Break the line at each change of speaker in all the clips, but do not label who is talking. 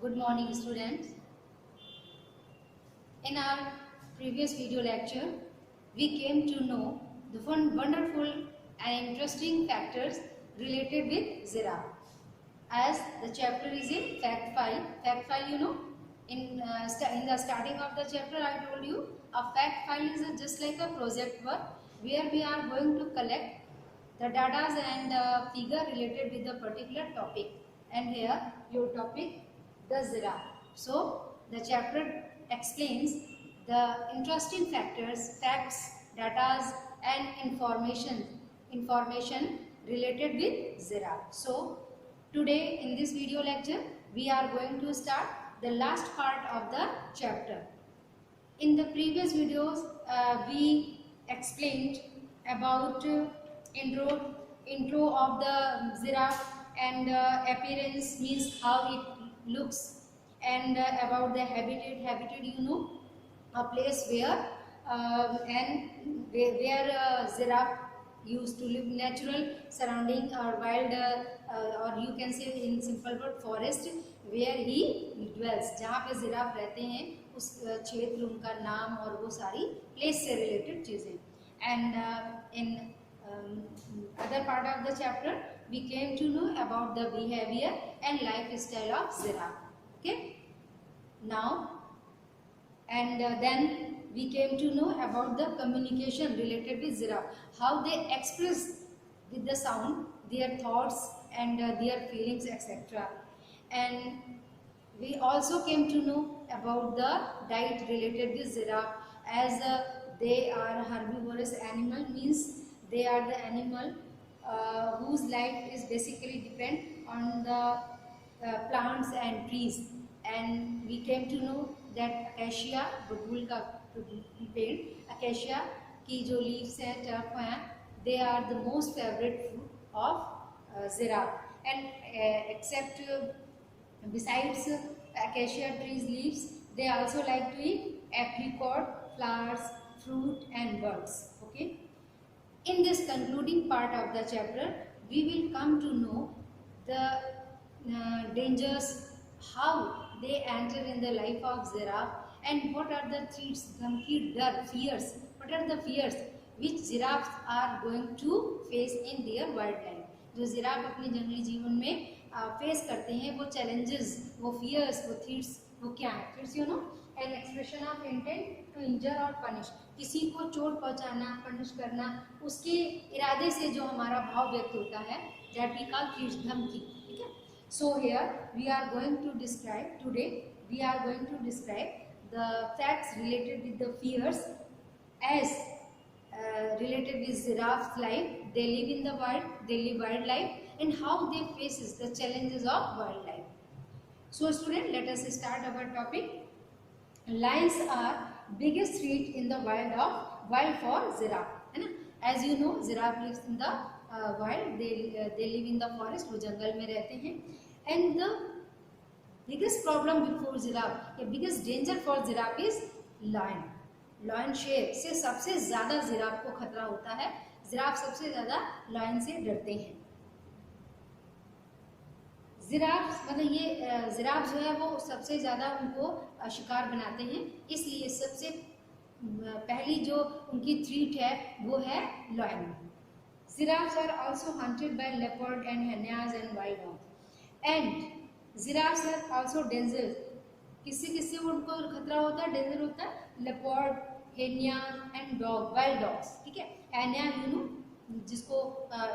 Good morning, students. In our previous video lecture, we came to know the wonderful and interesting factors related with giraffe. As the chapter is in fact file, in the starting of the chapter, I told you a fact file is just like a project work where we are going to collect the data and figure related with the particular topic. And here your topic, the giraffe. So the chapter explains the interesting facts, data and information related with giraffe. So today in this video lecture we are going to start the last part of the chapter. In the previous videos we explained about intro of the giraffe and appearance, means how it looks, and about the habitat, a place where giraffe used to live, natural surrounding or wild, or you can say in simple word forest where he dwells, जहाँ पे giraffe रहते हैं उस क्षेत्र, उनका नाम और वो सारी प्लेस से रिलेटेड चीजें. And in other part of the chapter we came to know about the behavior and lifestyle of giraffe. Okay, now and then we came to know about the communication related with giraffe, how they express with the sound their thoughts and their feelings, etc. And we also came to know about the diet related with giraffe, as they are herbivorous animal, means they are the animal whose life is basically depend on the plants and trees. And we came to know that acacia, बबूल का पेड़, acacia की जो leaves हैं, turf हैं, they are the most favorite food of giraffe. And except besides acacia trees leaves, they also like to eat apricot, flowers, fruit and birds. Okay. In this concluding part of the chapter, we will come to know the dangers, how they enter in the life of giraffe, and what are the threats, dhamki, dar, fears, what are the fears which giraffes are going to face in their wildlife. जो giraffe अपने जंगली जीवन में face करते हैं, वो challenges, वो fears, वो थ्रेट्स, वो क्या है? Threats you know an expression of intent to injure or punish, किसी को चोट पहुंचाना, पनिश करना, उसके इरादे से जो हमारा भाव व्यक्त होता है, दैट वी कॉल थ्रेट्स, धमकी. ठीक है. So here we are going to describe today, we are going to describe the facts related with the fears as related with giraffe's life. They live in the wild, they live wildlife, and how they faces the challenges of wildlife. So student, let us start our topic. Lions are biggest threat in the wild for giraffe, है ना? As you know, giraffe lives in the wild, they live in the forest, वो जंगल में रहते हैं. And the biggest problem before giraffe, the biggest danger for giraffe is lion. Lion शेर से सबसे ज्यादा जिराफ को खतरा होता है. जिराफ सबसे ज्यादा लायन से डरते हैं. जिराफ मतलब ये जिराफ जो है वो सबसे ज्यादा उनको शिकार बनाते हैं, इसलिए सबसे पहली जो उनकी थ्रेट है वो है lion. Giraffes are also hunted by leopard and hyenas and wild dogs. And giraffes are also danger. किससे उनको खतरा होता है, डेंजर होता है? Leopard, hyena and dog, wild dogs. ठीक है. हेनिया यू नो, जिसको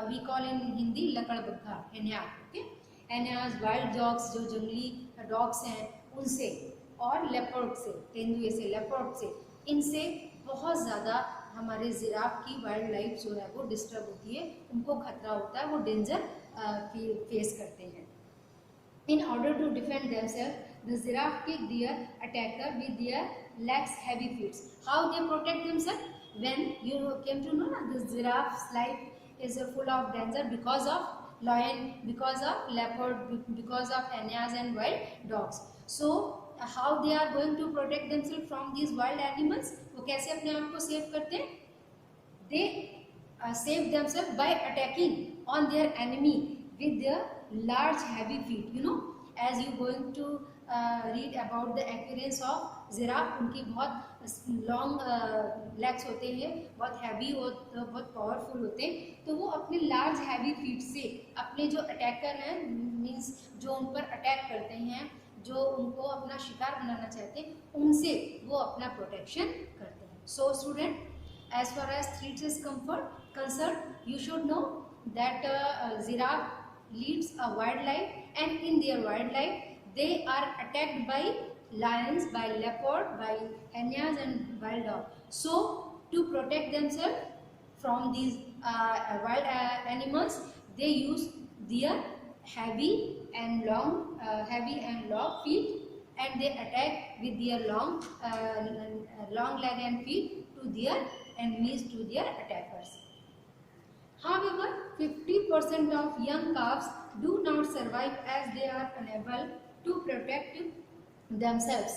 वी कॉल इन हिंदी लकड़बग्घा, hyena. Okay. Hyenas, wild dogs जो जंगली डॉग्स हैं उनसे, और लेपर्ड से, तेंदुए से, लेपर्ड से, इनसे बहुत ज़्यादा हमारे जिराफ की वाइल्ड लाइफ जो है वो डिस्टर्ब होती है, उनको खतरा होता है, वो डेंजर फेस करते हैं. In order to defend themselves, the giraffe kick their attacker with their legs, heavy feet. How they protect themselves? When you came to know, the giraffe's life is full of danger because of lion, because of leopard, because of hyenas and wild dogs. So how they are going to protect themselves from these wild animals? वो कैसे अपने आप को save करते हैं? They save themselves by attacking on their enemy with their large heavy feet. You know, as you going to read about the appearance of giraffe. उनकी बहुत long legs होते हैं, बहुत हैवी बहुत पावरफुल होते हैं। तो वो अपने लार्ज हैवी फीट से अपने जो अटैकर हैं, मीन्स जो उन पर अटैक करते हैं, जो उनको अपना शिकार बनाना चाहते हैं, उनसे वो अपना प्रोटेक्शन करते हैं। So student, as far as threats is concerned, you should know that giraffe leads a wildlife, and in their wildlife they are attacked by lions, by leopard, by hyenas and wild dog. So to protect themselves from these wild animals, they use their heavy and long feet, and they attack with their long leg and feet to their enemies, to their attackers. However, 50% of young calves do not survive as they are unable to protect themselves.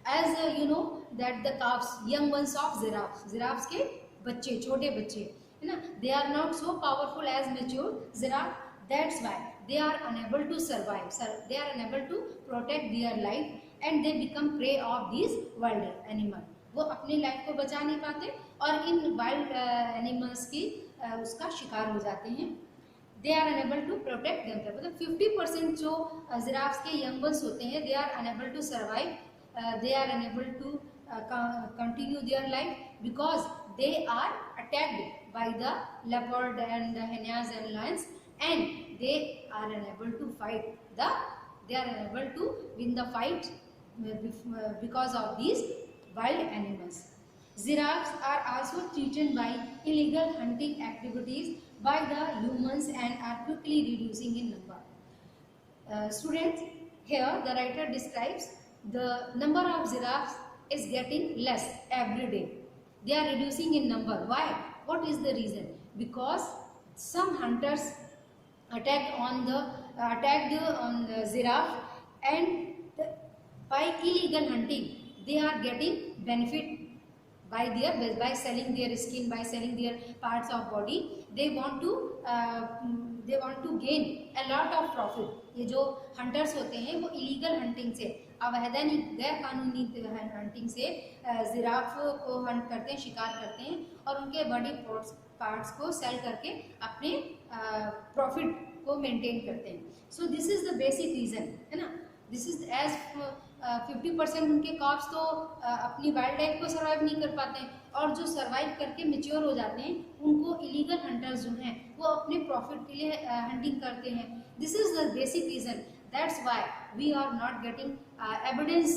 As you know that the calves, young ones of giraffes के बच्चे, छोटे बच्चे है ना, they are not so powerful as mature giraffe. That's why they are unable to survive. They are unable to protect their life, and they become prey of these wild animals. वो अपनी life को बचा नहीं पाते और इन wild animals की उसका शिकार हो जाते हैं। They are unable to protect themselves. मतलब 50% जो जिराफ्स के यंग वंस होते हैं, they are unable to survive, they are unable to continue their life because they are attacked by the leopard and hyenas and lions, and they are unable to fight they are unable to win the fight because of these wild animals. Giraffes are also threatened by illegal hunting activities by the humans and are quickly reducing in number. Students, here the writer describes the number of giraffes is getting less every day. They are reducing in number. Why? What is the reason? Because some hunters attacked on the giraffe, and by illegal hunting they are getting benefit by selling their skin, by selling their parts of body. They want to gain a lot of profit. ये जो hunters होते हैं वो illegal hunting से, अवैधानिक गैर कानूनी hunting से जिराफ को हंट करते हैं, शिकार करते हैं और उनके बॉडी पार्ट्स को सेल करके अपने प्रॉफिट को मेंटेन करते हैं. So this is the basic reason है ना. दिस इज एज 50% उनके कॉप्स तो अपनी वाइल्ड लाइफ को सर्वाइव नहीं कर पाते हैं और जो सर्वाइव करके मेच्योर हो जाते हैं उनको इलीगल हंटर्स जो हैं वो अपने प्रॉफिट के लिए हंटिंग करते हैं. This is the basic reason. That's why we are not getting evidence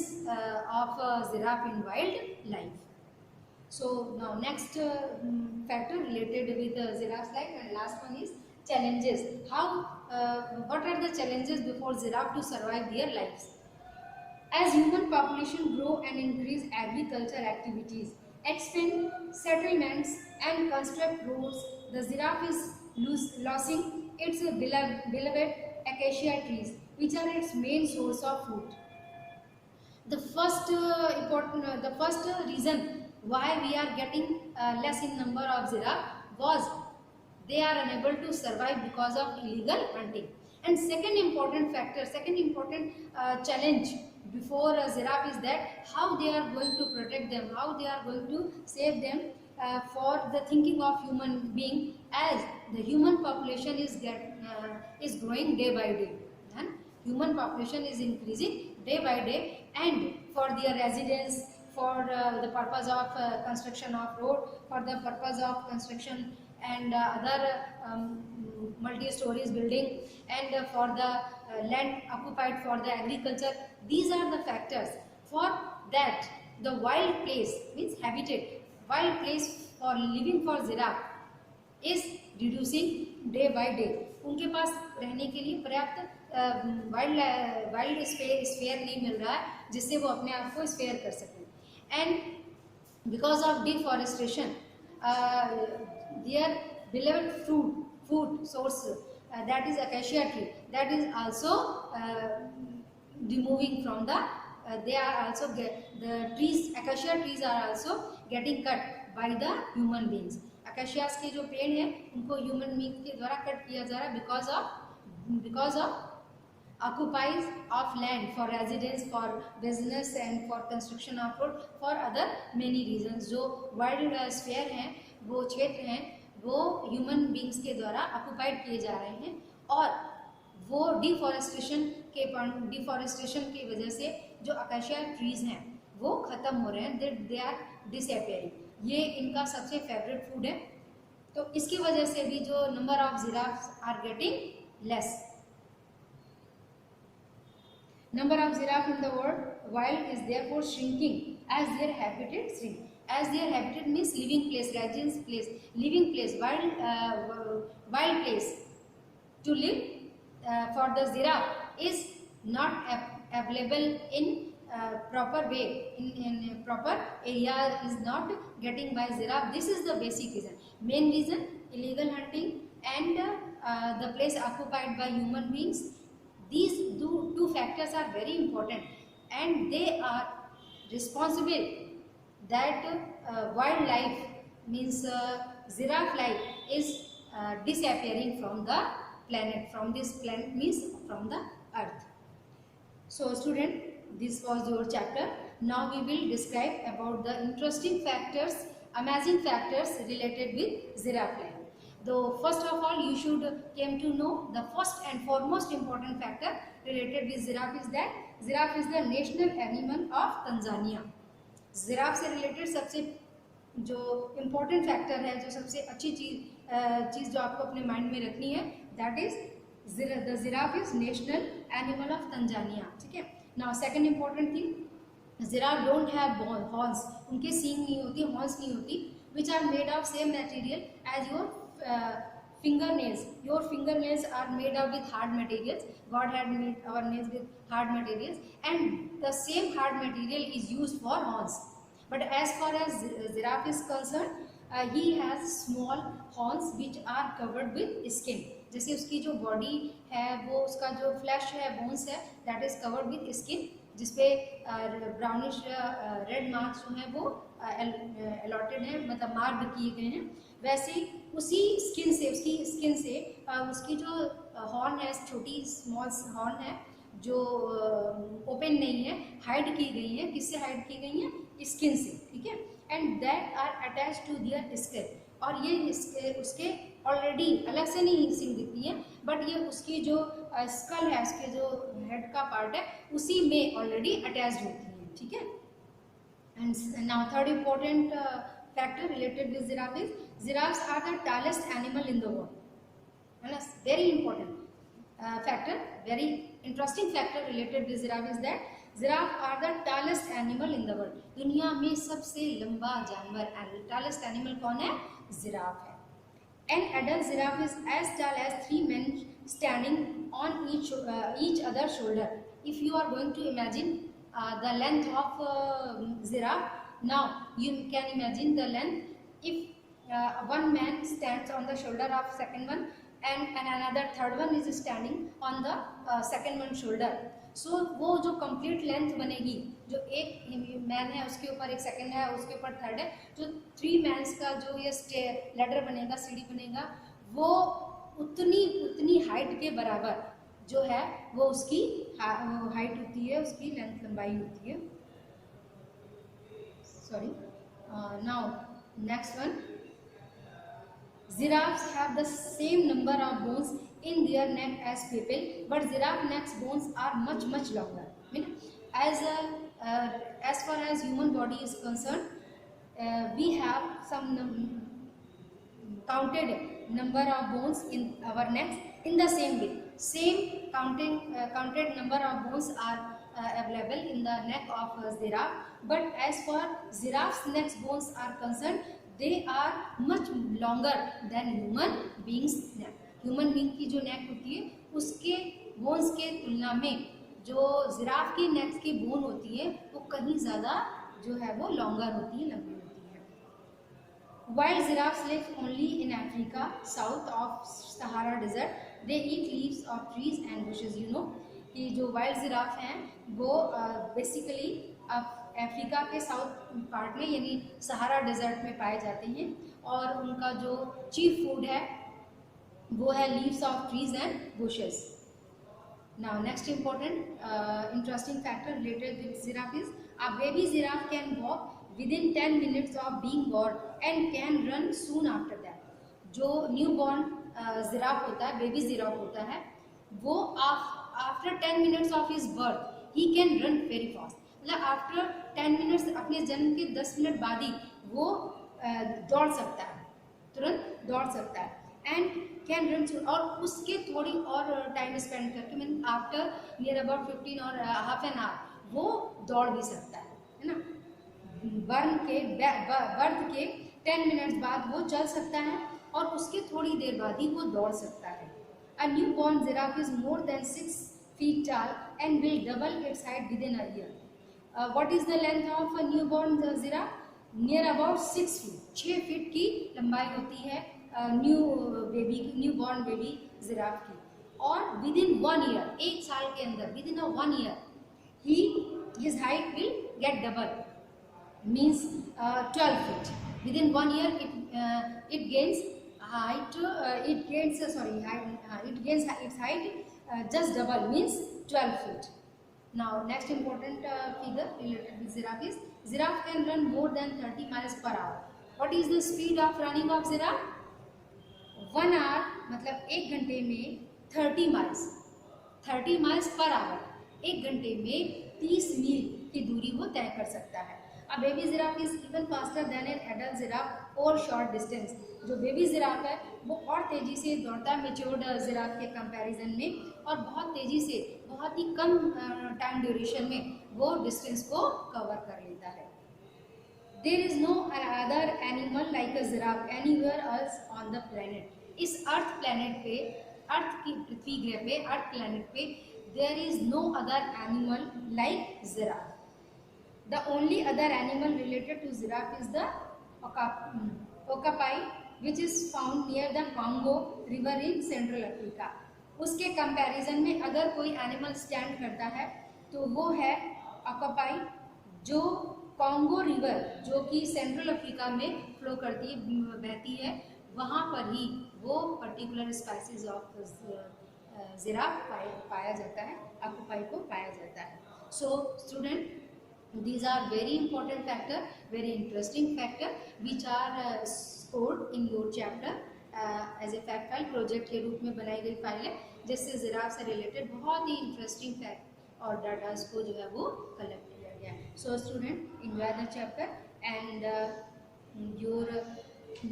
of giraffe in wildlife. So now next factor related with giraffe's life, and last one is challenges. How what are the challenges before giraffe to survive their lives? As human population grow and increase agricultural activities, expand settlements and construct roads, the giraffe is losing its beloved acacia trees, which are its main source of food. The first reason why we are getting less in number of giraffe was they are unable to survive because of illegal hunting. And second important factor, second important challenge before a giraffe is that how they are going to protect them, how they are going to save them for the thinking of human being, as the human population is growing day by day. And human population is increasing day by day, and for their residence, for the purpose of construction of road, for the purpose of construction and other multi-stories building, and for the land occupied for the agriculture. These are the factors. For that, the wild place means habitat, wild place for living for giraffe is reducing day by day. उनके पास रहने के लिए पर्याप्त wild sphere नहीं मिल रहा है जिससे वो अपने आप को स्फेयर कर सकें. And because of deforestation their beloved food source that is acacia tree, that is also removing from they are also the trees, acacia trees are also getting cut by the human beings. acacias के जो पेड़ हैं उनको human being के द्वारा cut किया जा रहा है because of occupies of land for residence, for business and for construction of road, for other many reasons। जो वाइल्ड स्फीयर हैं, वो क्षेत्र हैं, वो ह्यूमन बींग्स के द्वारा ऑक्युपाइड किए जा रहे हैं और वो डिफॉरेस्टेशन की वजह से जो अकेशिया ट्रीज हैं वो खत्म हो रहे हैं, दे आर डिसअपियरिंग। ये इनका सबसे फेवरेट फूड है। तो इसकी वजह से भी जो number of giraffes are getting less. Number of giraffe in the wild is therefore shrinking as their habitat shrink. As their habitat means living place, residence place, living place, wild place to live for the giraffe is not available in proper way, in proper area is not getting by giraffe. This is the basic reason. Main reason, illegal hunting and the place occupied by human beings. These two factors are very important and they are responsible that wildlife means giraffe life is disappearing from the planet, from this planet means from the earth. So student, this was your chapter. Now we will describe about the interesting factors, amazing factors related with giraffe life. Though first of all you should came to know the first and foremost important factor related with giraffe is that giraffe is the national animal of Tanzania। giraffe से related सबसे जो important factor है, जो सबसे अच्छी चीज़ जो आपको अपने mind में रखनी है, that is the giraffe is national animal of Tanzania। ठीक है। Now second important thing, giraffe don't have horns, उनके सींग नहीं होती, horns नहीं होती, which are made of same material as your fingernails. Your fingernails are made up with hard materials. God had made our nails with hard materials and the same hard material is used for horns. But as far as giraffe is concerned, he has small horns which are covered with skin। जैसे उसकी जो body है, वो उसका जो flash है, bones है, that is covered with skin, जिसपे ब्राउनिश रेड मार्क्स जो हैं वो अलॉटेड हैं, मतलब मार्क किए गए हैं। वैसे ही उसी स्किन से उसकी जो हॉर्न है, छोटी स्मॉल हॉर्न है जो ओपन नहीं है, हाइड की गई है। किससे हाइड की गई है? स्किन से। ठीक है। And that are attach to their skin, और ये उसके ऑलरेडी अलग से नहीं सींग दिखती है, बट ये उसकी जो स्कल है, उसके जो हेड का पार्ट है, उसी में ऑलरेडी अटैच्ड होती है। ठीक है। And now third important factor related with giraffe is giraffes are the tallest animal in the world, and a very important factor, very interesting factor related with giraffe is that giraffe are the tallest animal in the world। दुनिया में सबसे लंबा जानवर, tallest animal कौन है? giraffe है। An adult giraffe is as tall as 3 men standing on each other's shoulder। If you are going to imagine the length of giraffe, now you can imagine the length if one man stands on the shoulder of second one and another third one is standing on the second one shoulder, so वो जो complete length बनेगी, जो एक man है उसके ऊपर एक second है, उसके ऊपर थर्ड है, जो 3 मैंस का जो ये लैडर बनेगा, सीढ़ी बनेगा, वो उतनी हाइट के बराबर जो है वो उसकी हाइट होती है, उसकी लेंथ लंबाई होती है। Sorry. Now next one, giraffes have the same number of bones in their neck as people, but giraffe neck's bones are much longer। I mean, as far as human body is concerned, we have some counted number of bones in our necks in the same way। Same counted number of bones are available in the neck of giraffe, but as for giraffe's neck bones are concerned, they are much longer than human beings neck। human being की जो neck होती है, उसके bones के तुलना में जो giraffe की neck की bone होती है वो कहीं ज़्यादा जो है वो longer होती है, लंबी होती है। Wild giraffes live only in Africa, south of Sahara Desert। They eat leaves of trees and bushes। You know कि जो वाइल्ड जिराफ हैं वो बेसिकली अफ्रीका के साउथ पार्ट में यानी सहारा डेजर्ट में पाए जाते हैं, और उनका जो चीफ फूड है वो है leaves of trees and bushes. Now next important interesting factor related with giraffe is a baby giraffe can walk within 10 minutes of being born and can run soon after that. जो new born giraffe होता है, baby giraffe होता है, वो after 10 minutes of his birth he can run very fast. मतलब after 10 minutes, अपने जन्म के 10 मिनट बाद ही वो दौड़ सकता है, तुरंत दौड़ सकता है. एंड कैन रन सून, और उसके थोड़ी और टाइम स्पेंड करके, मीन आफ्टर नियर अबाउट 15 और हाफ एन आवर वो दौड़ भी सकता है ना. बर्थ के 10 मिनट्स बाद वो चल सकता है और उसके थोड़ी देर बाद ही वो दौड़ सकता है. A new born giraffe is more than 6 feet tall and will double its height within a year. What is the length of a newborn giraffe? Near about 6 feet. 6 feet की लंबाई होती है न्यू बॉर्न बेबी जिराफ की. और with in 1 year, 1 साल के अंदर, with in 1 year his height will get double, means 12 feet. Within 1 year it gains height, it gains its height just double, means 12 feet. Now next important figure related with giraffe is giraffe can run more than 30 miles per hour. What is the speed of running of giraffe? 1 hour मतलब 1 घंटे में 30 miles per hour, 1 घंटे में 30 मील की दूरी वो तय कर सकता है. अब baby giraffe is even faster than an adult giraffe और शॉर्ट डिस्टेंस. जो बेबी जिराफ है वो और तेज़ी से दौड़ता है मेच्योर्ड जिराफ के कंपैरिजन में, और बहुत तेज़ी से, बहुत ही कम टाइम ड्यूरेशन में वो डिस्टेंस को कवर कर लेता है. There is no other animal like a giraffe anywhere else on the planet. इस अर्थ प्लेनेट पे, अर्थ की पृथ्वी ग्रह पे, अर्थ प्लेनेट पे there is no other animal like giraffe. The only other animal related to giraffe is the okapi, which is found near the Congo river in Central Africa. उसके comparison में अगर कोई animal stand करता है तो वो है okapi, जो कॉन्गो रिवर, जो कि सेंट्रल अफ्रीका में फ्लो करती है, बहती है, वहाँ पर ही वो पर्टिकुलर स्पाइसीज ऑफ जिराफ पाया जाता है, ऑक्यूपाई को पाया जाता है. So student, these are very important factor, very interesting factor which are scored in your chapter as a fact file. Project के रूप में बनाई गई फाइल है जिससे जिराफ से रिलेटेड बहुत ही इंटरेस्टिंग फैक्ट और डाटास को जो है वो कलेक्ट किया गया है. So student, enjoy the chapter and your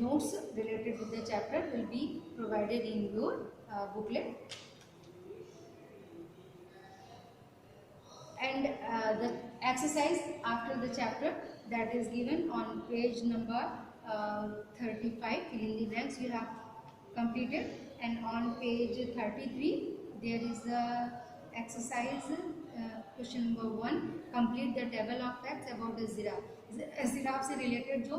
notes related with the chapter will be provided in your booklet. And the exercise after the chapter that is given on page number 35, fill in the blanks you have completed, and on page 33 there is the exercise question number 1, complete the table of facts about the giraffe. Giraffe से related जो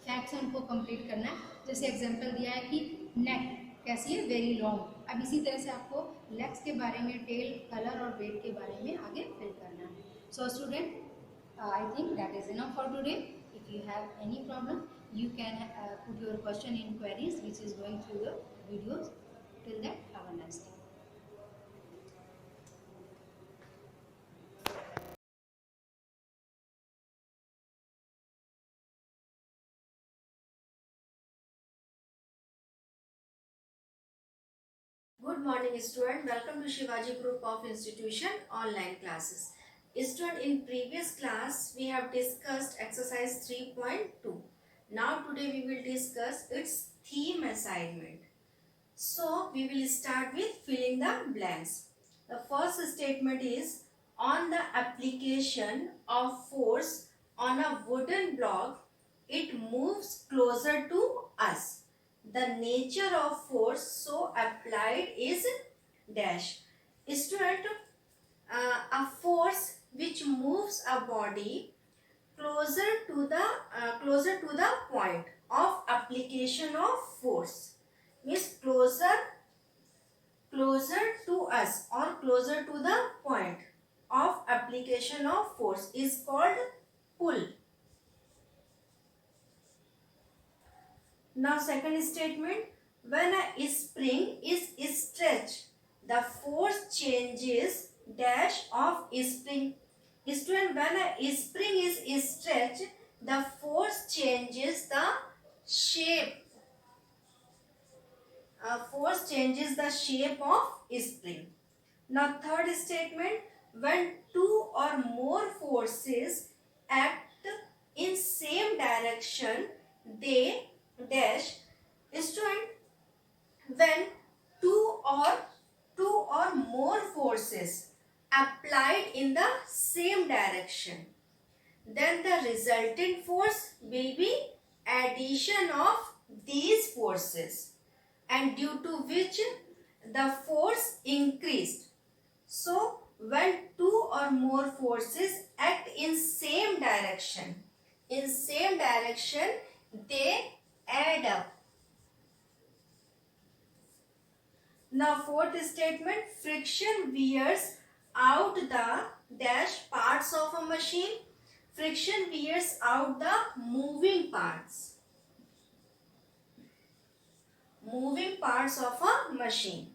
facts हैं उनको complete करना है. जैसे example दिया है कि नेक कैसी है, वेरी लॉन्ग. अब इसी तरह से आपको लेग्स के बारे में, टेल, कलर और वेट के बारे में आगे फिल करना है. So student, I think that is enough for today. If you have any problem you can put your question in queries which is going through the videos. Till then, have a nice day.
Good morning student, welcome to Shivaji Group of Institution online classes. Student, in previous class we have discussed exercise 3.2. Now today we will discuss its theme assignment. So we will start with filling the blanks. The first statement is, on the application of force on a wooden block, it moves closer to us. The nature of force so applied is dash. Student, a force which moves a body closer to the point of application of force, means closer to us or closer to the point of application of force is called pull. Now second statement, when a spring is stretched the force changes dash of spring. Student, when a spring is stretched, the force changes the shape. Force changes the shape of spring. Now third statement, when two or more forces act in same direction, they dash. Student, when two or more forces applied in the same direction, then the resultant force will be addition of these forces, and due to which the force increased. So when two or more forces act in same direction, they add up. Now fourth statement, friction wears out the dash parts of a machine. Friction wears out the moving parts of a machine.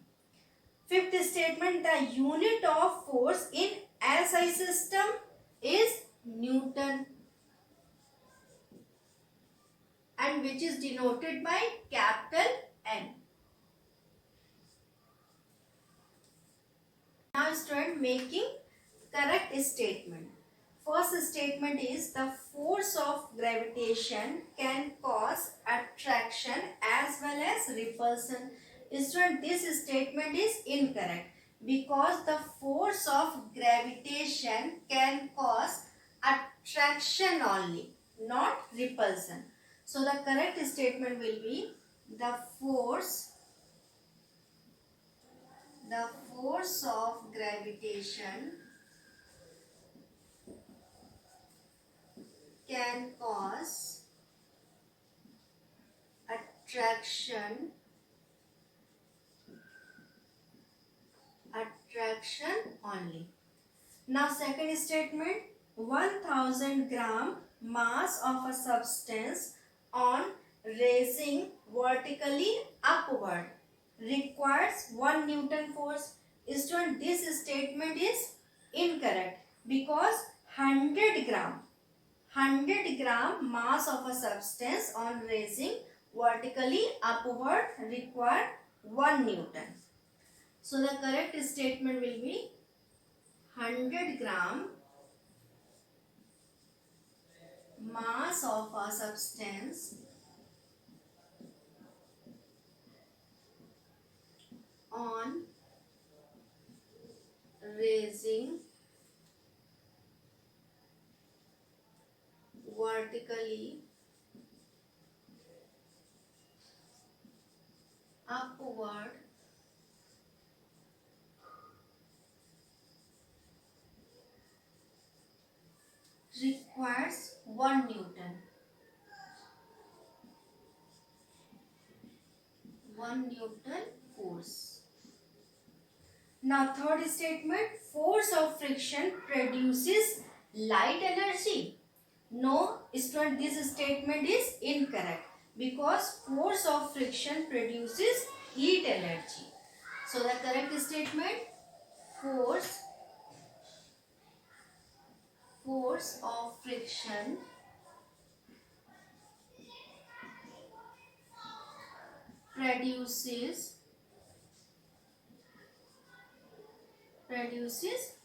Fifth statement, the unit of force in SI system is Newton, and which is denoted by capital N. Now student, making correct statement. First statement is the force of gravitation can cause attraction as well as repulsion. Student, this statement is incorrect because the force of gravitation can cause attraction only, not repulsion. So the correct statement will be the force of gravitation can cause attraction only. Now second statement, 1000 gram mass of a substance on raising vertically upward requires 1 Newton force. Student, this statement is incorrect because 100 gram mass of a substance on raising vertically upward require 1 Newton. So the correct statement will be 100 gram mass of a substance on raising vertically upward requires 1 Newton. 1 Newton force. Now third statement, force of friction produces light energy. No, student, this statement is incorrect because force of friction produces heat energy. So the correct statement, force of friction produces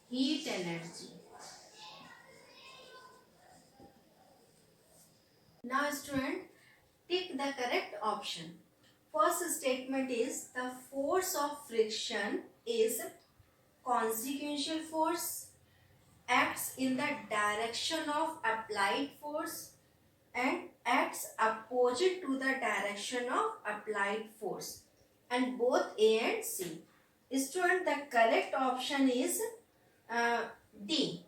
heat energy. Now student, tick the correct option. First statement is the force of friction is consequential force, acts in the direction of applied force and acts opposite to the direction of applied force, and both A and C. Student, the correct option is D,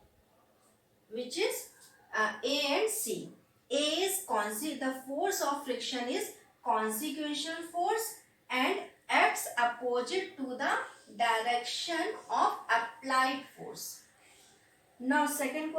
which is A and C. A is the force of friction is consequential force and acts opposite to the direction of applied force. Now second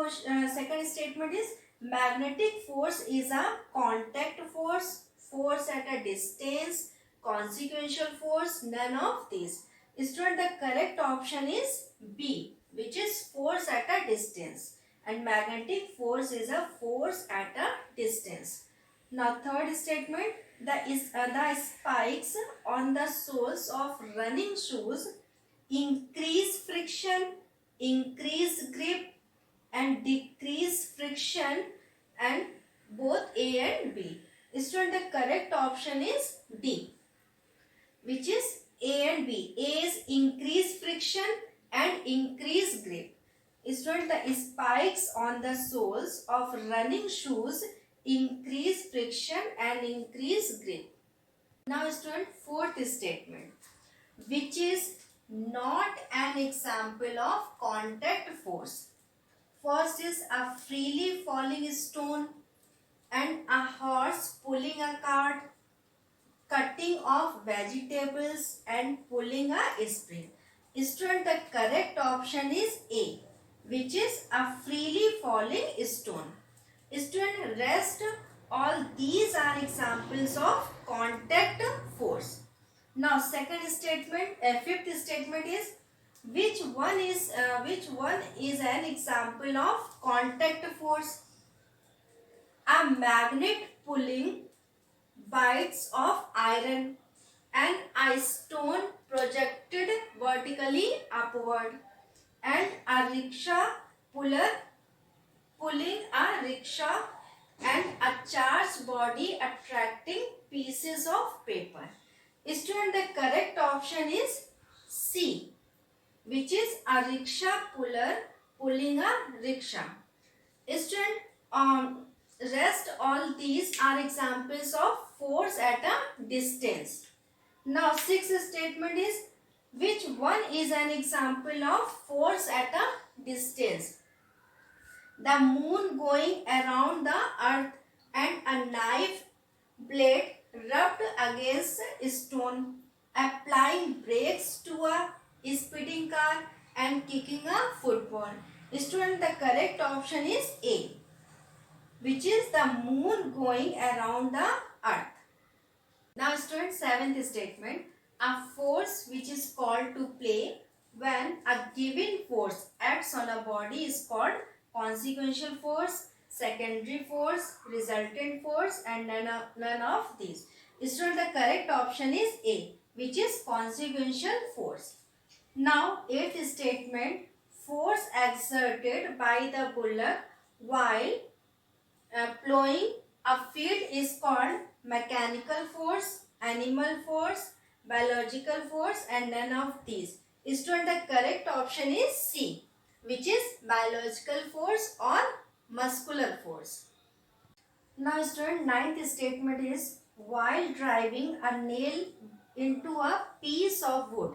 statement is magnetic force is a contact force, force at a distance, consequential force, none of these. Student, the correct option is B, which is force at a distance. And magnetic force is a force at a distance. Now third statement, the spikes on the soles of running shoes increase friction, increase grip and decrease friction, and both A and B. Student, the correct option is D, which is A and B. A is increase friction and increase grip. Student, the spikes on the soles of running shoes increase friction and increase grip. Now student, fourth statement, which is not an example of contact force. First is a freely falling stone and a horse pulling a cart, cutting off vegetables and pulling a spring. Student, the correct option is A, which is a freely falling stone. Student, rest all these are examples of contact force. Now second statement, fifth statement is which one is an example of contact force? A magnet pulling bites of iron and a stone projected vertically upward, and a rickshaw puller pulling a rickshaw, and a charged body attracting pieces of paper. Student, the correct option is C, which is a rickshaw puller pulling a rickshaw. Student, rest all these are examples of force at a distance. Now sixth statement is which one is an example of force at a distance? The moon going around the earth and a knife blade rubbed against a stone, applying brakes to a speeding car and kicking a football. Student, the correct option is A, which is the moon going around the earth. Now student, seventh statement, a force which is called to play when a given force acts on a body is called consequential force, secondary force, resultant force, and none of these. Student, the correct option is A, which is consequential force. Now eighth statement, force exerted by the bullock while plowing a field is called mechanical force, animal force, biological force, and none of these. Student, the correct option is C, which is biological force or muscular force. Now student, ninth statement is while driving a nail into a piece of wood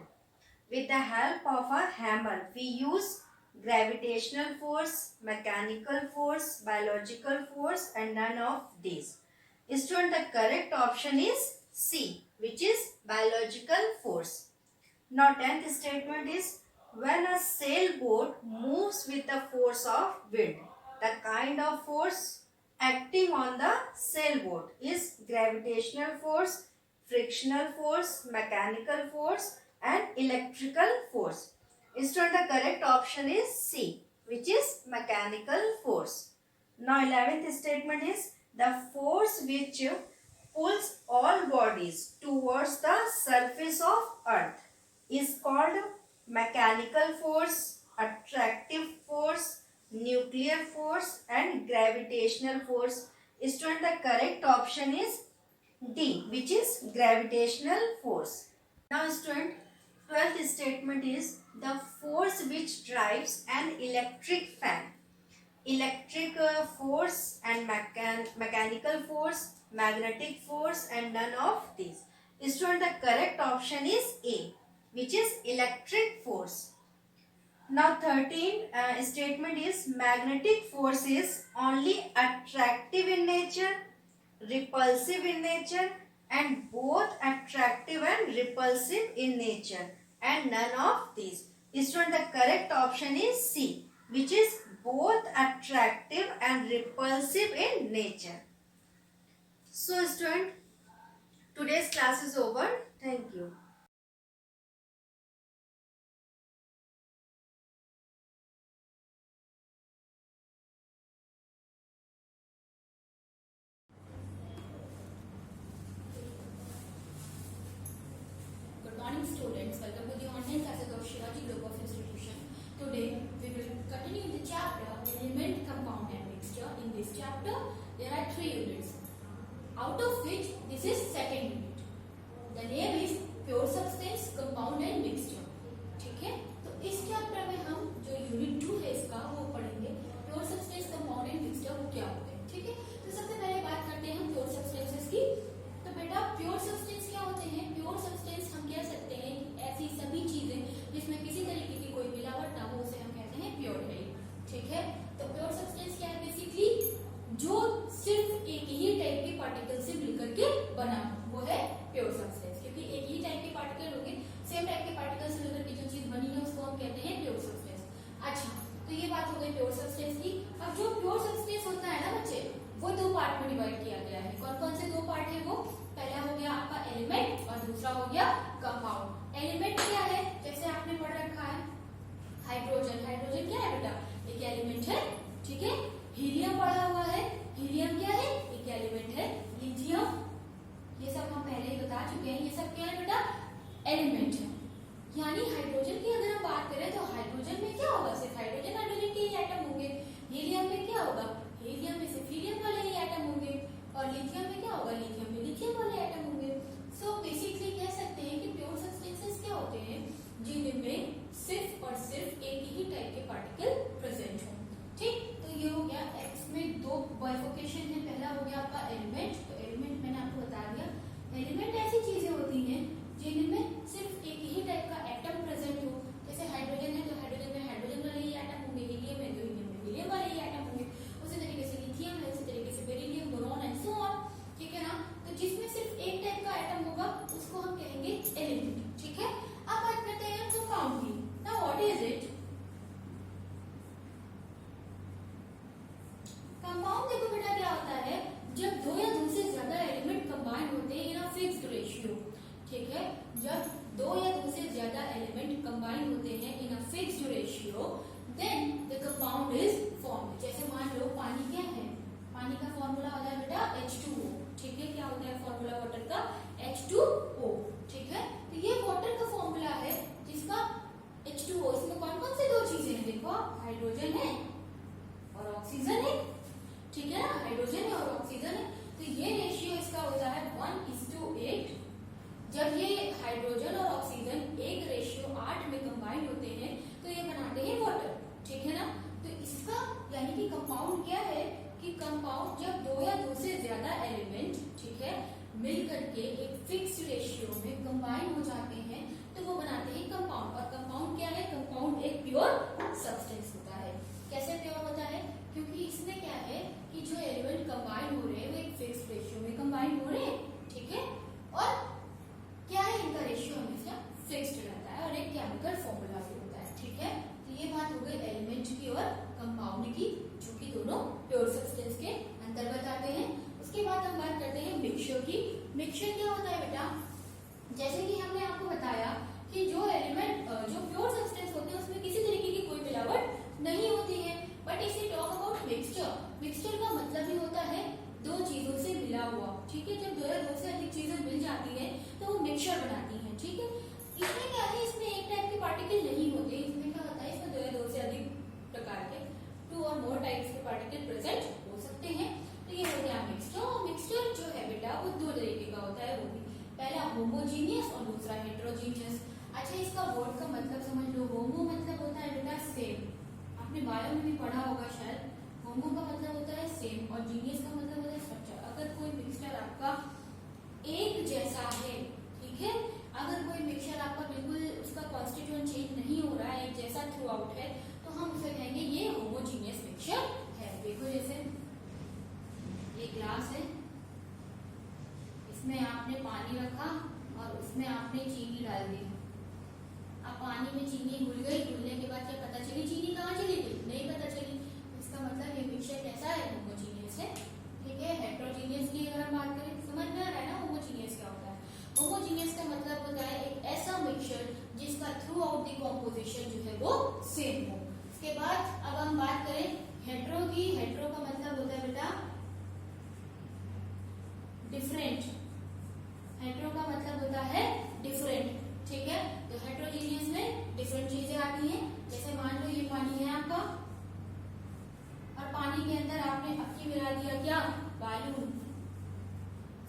with the help of a hammer, we use gravitational force, mechanical force, biological force, and none of these. Student, the correct option is C, which is biological force. Now 10th statement is when a sailboat moves with the force of wind, the kind of force acting on the sailboat is gravitational force, frictional force, mechanical force, and electrical force. Student, the correct option is C, which is mechanical force. Now 11th statement is the force which pulls all bodies towards the surface of earth is called mechanical force, attractive force, nuclear force, and gravitational force. Student, the correct option is D, which is gravitational force. Now student, 12th statement is the force which drives an electric fan. Electric force and mechanical force, magnetic force, and none of these. Student, the correct option is A, which is electric force. Now 13th statement is magnetic force is only attractive in nature, repulsive in nature, and both attractive and repulsive in nature, and none of these. Student, the correct option is C, which is both attractive and repulsive in nature. So student, today's class is over. Thank you.
morning students, welcome to the online classes of Shivaji Group of Institution. Today we will continue the chapter Element, Compound and Mixture. In this chapter there are 3 units, out of which this is second unit. The name is Pure Substance, Compound and Mixture. ठीक है, तो इस chapter में हम जो unit 2 है इसका वो पढ़ेंगे pure substance, compound and mixture वो क्या होते हैं. ठीक है, तो सबसे पहले बात करते हैं हम प्योर सब्सटेंसेस की. तो बेटा प्योर सब्सटेंस क्या होते हैं? प्योर सब्सटेंस हम कह सकते हैं ऐसी सभी चीजें जिसमें किसी तरीके की कोई मिलावट ना हो, उसे हम कहते हैं प्योर है. ठीक है, तो प्योर सब्सटेंस क्या है? बेसिकली जो सिर्फ एक ही टाइप के पार्टिकल से मिलकर के बना वो है प्योर सब्सटेंस. क्योंकि एक ही टाइप के पार्टिकल होंगे, सेम टाइप के पार्टिकल से मिलकर के जो चीज बनी है उसको हम कहते हैं प्योर सब्सटेंस. अच्छा, तो ये बात हो गई प्योर सब्सटेंस की. अब जो प्योर सब्सटेंस होता है ना बच्चे, वो 2 पार्ट में डिवाइड किया गया है. कौन कौन से 2 पार्ट है वो? पहला हो गया आपका एलिमेंट और दूसरा हो गया कंपाउंड. एलिमेंट क्या है? जैसे आपने पढ़ रखा है हाइड्रोजन. हाइड्रोजन क्या है बेटा? एक एलिमेंट है. ठीक है, हीलियम पढ़ा हुआ है. हीलियम क्या है? एक एलिमेंट है. लिथियम, ये सब हम पहले ही बता चुके हैं. ये सब क्या है बेटा? एलिमेंट है. यानी हाइड्रोजन की अगर हम बात करें तो हाइड्रोजन में क्या होगा? सिर्फ हाइड्रोजन हाइड्रोजन के ही एटम होंगे. हीलियम में क्या होगा? हीलियम में सिर्फ हीलियम वाले ही एटम होंगे. और लिथियम में क्या होगा? लिथियम में लिथियम वाले एटम होंगे. सो बेसिकली कह सकते हैं कि प्योर सब्सटेंसेस क्या होते हैं? जिनमें सिर्फ और सिर्फ एक ही टाइप के पार्टिकल प्रेजेंट हो. ठीक, तो ये हो गया. इसमें 2 बाइफर्केशन है. पहला हो गया आपका एलिमेंट. तो एलिमेंट मैंने आपको बता दिया. एलिमेंट ऐसी चीजें होती हैं जिनमें सिर्फ एक ही टाइप का एटम प्रेजेंट हो. जैसे हाइड्रोजन है तो हाइड्रोजन में हाइड्रोजन वाले ही एटम होंगे. हीलियम है तो हीलियम में हीलियम वाले ही एटम होंगे. उसी तरीके से लिथियम है, उसी तरीके से beryllium, boron and so on. ठीक है ना, तो जिसमें सिर्फ एक टाइप का एटम होगा उसको हम कहेंगे एलिमेंट. ठीक है, अब बात करते हैं कंपाउंड की. Now what is it? Compound देखो बेटा क्या होता है, जब 2 या 2 से ज्यादा एलिमेंट कंबाइन होते हैं इन अ फिक्स्ड रेशियो. ठीक है, जब 2 या 2 से ज्यादा एलिमेंट कंबाइन होते हैं in a fixed ratio, then the compound is formed. जैसे मान लो पानी क्या है? पानी का फॉर्मूला होता है बेटा H2O. ठीक है, क्या होता है फॉर्मूला वाटर का? H2O. ठीक है, तो ये वाटर का फॉर्मूला है जिसका H2O. इसमें कौन कौन से 2 चीजें हैं? देखो, हाइड्रोजन है और ऑक्सीजन है. ठीक है ना, हाइड्रोजन है और ऑक्सीजन है. तो ये रेशियो इसका होता है 1:8. जब ये हाइड्रोजन और ऑक्सीजन एक रेशियो 8 में कंबाइन होते हैं तो ये बनाते हैं वाटर. ठीक है ना, तो इसका यानी कि कंपाउंड क्या है कि कंपाउंड जब 2 या 2 से ज्यादा एलिमेंट, ठीक है, मिल करके एक फिक्स रेशियो में कंबाइन हो जाते हैं तो वो बनाते हैं कंपाउंड. और कंपाउंड क्या है? कंपाउंड एक प्योर सब्सटेंस होता है. कैसे प्योर होता है? क्योंकि इसमें क्या है कि जो एलिमेंट कंबाइन हो रहे हैं वो एक फिक्स रेशियो में कंबाइन हो रहे हैं. ठीक है, और क्या है इनका रेशियो हमेशा फिक्स्ड रहता है और एक केमिकल फॉर्मूला भी होता है. ठीक है, तो ये बात हो गई एलिमेंट की और कंपाउंड की, जो कि दोनों प्योर सब्सटेंस के अंतर्गत आते हैं. उसके बाद हम बात करते हैं मिक्सचर की. मिक्सचर क्या होता है बेटा? जैसे कि हमने आपको बताया कि जो एलिमेंट जो प्योर सब्सटेंस होते हैं उसमें किसी तरीके की कोई मिलावट नहीं होती है. But if we talk about mixture, mixture का मतलब ही होता है 2 चीजों से मिला हुआ. ठीक है, जब 2 या 2 से अधिक चीजें मिल जाती है तो वो मिक्सचर बनाती है. ठीक है, इसमें क्या है? इसमें एक टाइप के पार्टिकल नहीं होते. इसमें क्या होता है? इसमें 2 या 2 से अधिक प्रकार के 2 और मोर टाइप्स के पार्टिकल प्रेजेंट हो सकते हैं. तो ये हो गया मिक्सचर. मिक्सचर जो है बेटा वो 2 तरीके का होता है. वो भी पहला होमोजीनियस और दूसरा हेटेरोजीनियस. अच्छा, इसका वर्ड का मतलब समझ लो. होमो मतलब होता है बेटा सेम. आपने बायो में भी पढ़ा होगा शायद. होमो का मतलब होता है सेम और जीनियस का मतलब होता है स्ट्रक्चर. अगर कोई मिक्सचर आपका एक जैसा है, ठीक है, अगर कोई मिक्सचर आपका बिल्कुल उसका कॉन्स्टिट्यूएंट चेंज नहीं हो रहा है, एक जैसा थ्रू आउट है, तो हम उसे कहेंगे ये होमोजीनियस मिक्सचर है. देखो, जैसे ये ग्लास है, इसमें आपने पानी रखा और उसमें आपने चीनी डाल दी. अब पानी में चीनी घुल गई. घुलने के बाद क्या पता चली चीनी कहाँ चली गई? नहीं पता चली. इसका मतलब ये मिक्सचर कैसा है? होमोजीनियस है. ठीक है, हेटेरोजीनियस की अगर हम बात करें, समझ में आ रहा है ना होमोजीनियस क्या होता है? होमोजीनियस का मतलब होता है एक ऐसा मिक्सचर जिसका थ्रू आउट द कॉम्पोजिशन जो है वो सेम हो. उसके बाद अब हम बात करें हेटेरो की. हेटेरो का मतलब होता है बेटा डिफरेंट. हेटेरो का मतलब होता है डिफरेंट. ठीक है। तो हेट्रोजीनियस में डिफरेंट चीजें आती हैं, जैसे मान लो ये पानी है आपका और पानी के अंदर आपने अक्की मिला दिया, क्या, बालू,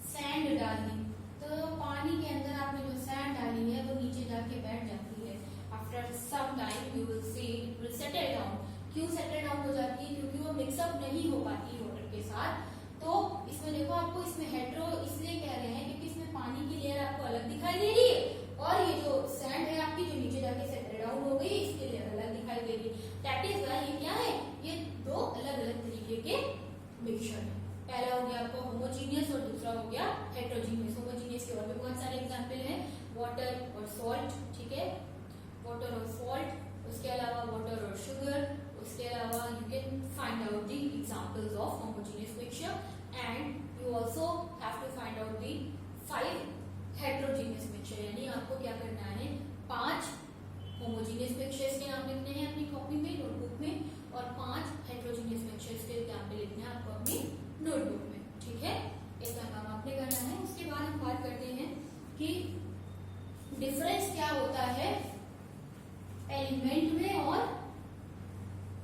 सैंड डाल दी, तो पानी के अंदर आपने जो सैंड डाली है वो नीचे जाके बैठ जाती है। After some time you will see it will settle down. क्यों सेटल डाउन हो जाती है? क्योंकि वो मिक्सअप नहीं हो पाती वाटर के साथ। तो इसमें देखो आपको इसमें हेट्रो इसलिए कह रहे हैं क्योंकि इसमें पानी की लेयर आपको अलग दिखाई दे रही है और ये जो सैंड है आपकी जो नीचे जाके सेटल डाउन हो गई इसकी लेयर अलग दिखाई दे रही है। दैट इज व्हाई ये क्या है, ये दो अलग अलग तरीके के मिक्सचर है। पहला हो गया आपको होमोजीनियस और दूसरा हो गया हेट्रोजीनियस। होमोजीनियस के और भी बहुत सारे एग्जांपल हैं, वाटर और सॉल्ट, ठीक है, वाटर और सॉल्ट, उसके अलावा वाटर और शुगर, उसके अलावा you can find out the examples of homogeneous mixture and you also have to find out the 5 heterogeneous mixture. यानी आपको क्या करना है, 5 होमोजीनियस मिक्सचर्स के नाम लिखने हैं अपनी कॉपी में, नोटबुक में, और 5 हेट्रोजीनियस मिक्सचर्स के एग्जांपल लिखने हैं आपको अपनी नोटबुक में, ठीक है। इसका काम आपने करना है। उसके बाद हम बात करते हैं कि डिफरेंस क्या होता है एलिमेंट में और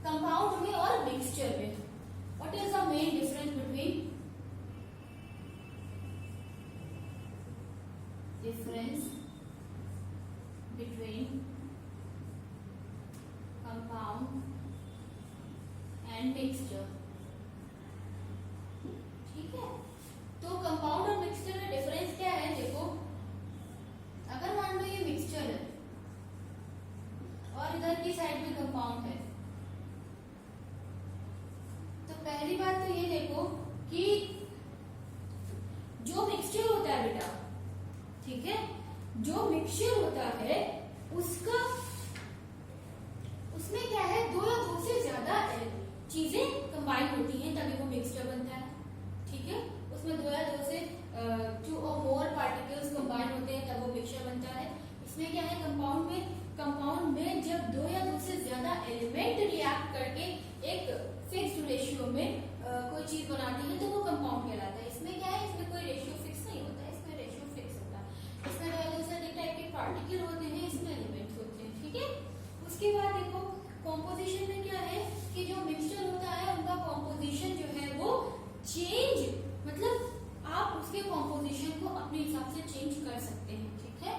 कंपाउंड में और मिक्सचर में। What is the main difference between compound and mixture, ठीक है। तो कंपाउंड और मिक्सचर में डिफरेंस क्या है, देखो अगर मान लो ये मिक्सचर है और इधर की साइड में कंपाउंड है, तो पहली बात तो ये देखो कि जो मिक्सचर होता है बेटा, ठीक है, जो मिक्सचर होता है उसमें क्या है, 2 या 2 से ज्यादा चीजें कंबाइन होती हैं तभी वो मिक्सचर बनता है, ठीक है। उसमें 2 या 2 से 2 और मोर पार्टिकल्स कंबाइन होते हैं तब वो मिक्सचर बनता है। इसमें क्या है, कंपाउंड में जब 2 या 2 से ज्यादा एलिमेंट रिएक्ट करके एक फिक्स्ड रेशियो में कोई चीज बनाती है तो वो कंपाउंड कहलाता है। इसमें क्या है, इसमें कोई रेशियो फिक्स नहीं होता है, इसमें रेशियो फिक्स होता है। इसमें 2 या 2 से अधिक टाइप के पार्टिकल होते हैं, इसमें एलिमेंट्स होते हैं, ठीक है। उसके बाद देखो कॉम्पोजिशन में क्या है कि जो मिक्सचर होता है उनका कॉम्पोजिशन जो है वो चेंज, मतलब आप उसके कॉम्पोजिशन को अपने हिसाब से चेंज कर सकते हैं, ठीक है।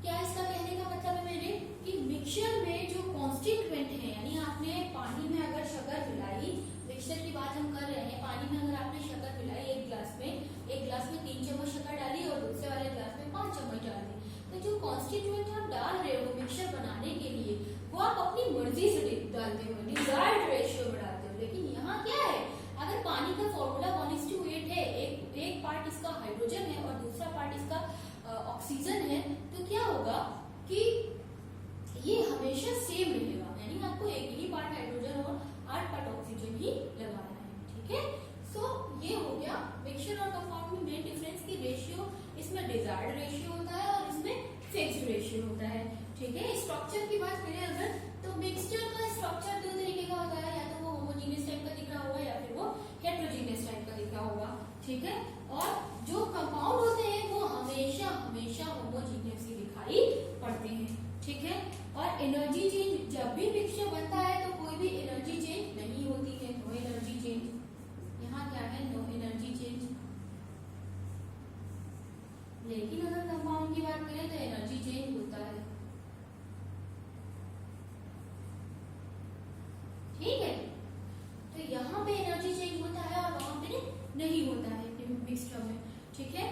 क्या इसका कहने का मतलब है मेरे कि मिक्सचर में जो कॉन्स्टिट्यूएंट है, यानी आपने पानी में अगर शक्कर मिलाई, मिक्सचर की बात हम कर रहे हैं, पानी में अगर आपने शक्कर मिलाई एक गिलास में 3 चम्मच शक्कर डाली और दूसरे वाले गिलास में 5 चम्मच डाल दी, तो जो कॉन्स्टिट्यूएंट आप डाल रहे हो मिक्सचर बनाने के लिए वो आप अपनी मर्जी से डालते हो, डिजायर्ड रेशियो में डालते हो। लेकिन यहाँ क्या है, अगर पानी का फॉर्मूला 1:8 है, एक पार्ट इसका हाइड्रोजन है और दूसरा पार्ट इसका ऑक्सीजन है, तो क्या होगा कि ये हमेशा सेम रहेगा, यानी आपको एक ही पार्ट हाइड्रोजन और 8 पार्ट ऑक्सीजन ही लगाना है, ठीक है। सो ये हो गया मिक्सचर और कंपाउंड में मेन डिफरेंस की रेशियो, इसमें डिजायर्ड रेशियो होता है और इसमें फिक्स्ड रेशियो होता है, ठीक है। स्ट्रक्चर की बात करें अगर, तो मिक्सचर का स्ट्रक्चर 2 तरीके का होता है, या तो वो होमोजीनियस टाइप का दिख रहा होगा या फिर वो हेट्रोजीनियस टाइप का दिख रहा होगा, ठीक है। और जो कंपाउंड होते हैं वो हमेशा होमोजीनियस ही दिखाई पड़ते हैं, ठीक है। और एनर्जी चेंज जब भी मिक्सचर बनता है तो कोई भी एनर्जी चेंज नहीं होती है, नो एनर्जी चेंज। यहाँ क्या है, नो एनर्जी चेंज। लेकिन अगर कंपाउंड की बात करें तो एनर्जी चेंज होता है, ठीक है। तो यहाँ पे एनर्जी चेंज होता है और वहां पे नहीं होता है मिक्सचर में, ठीक है।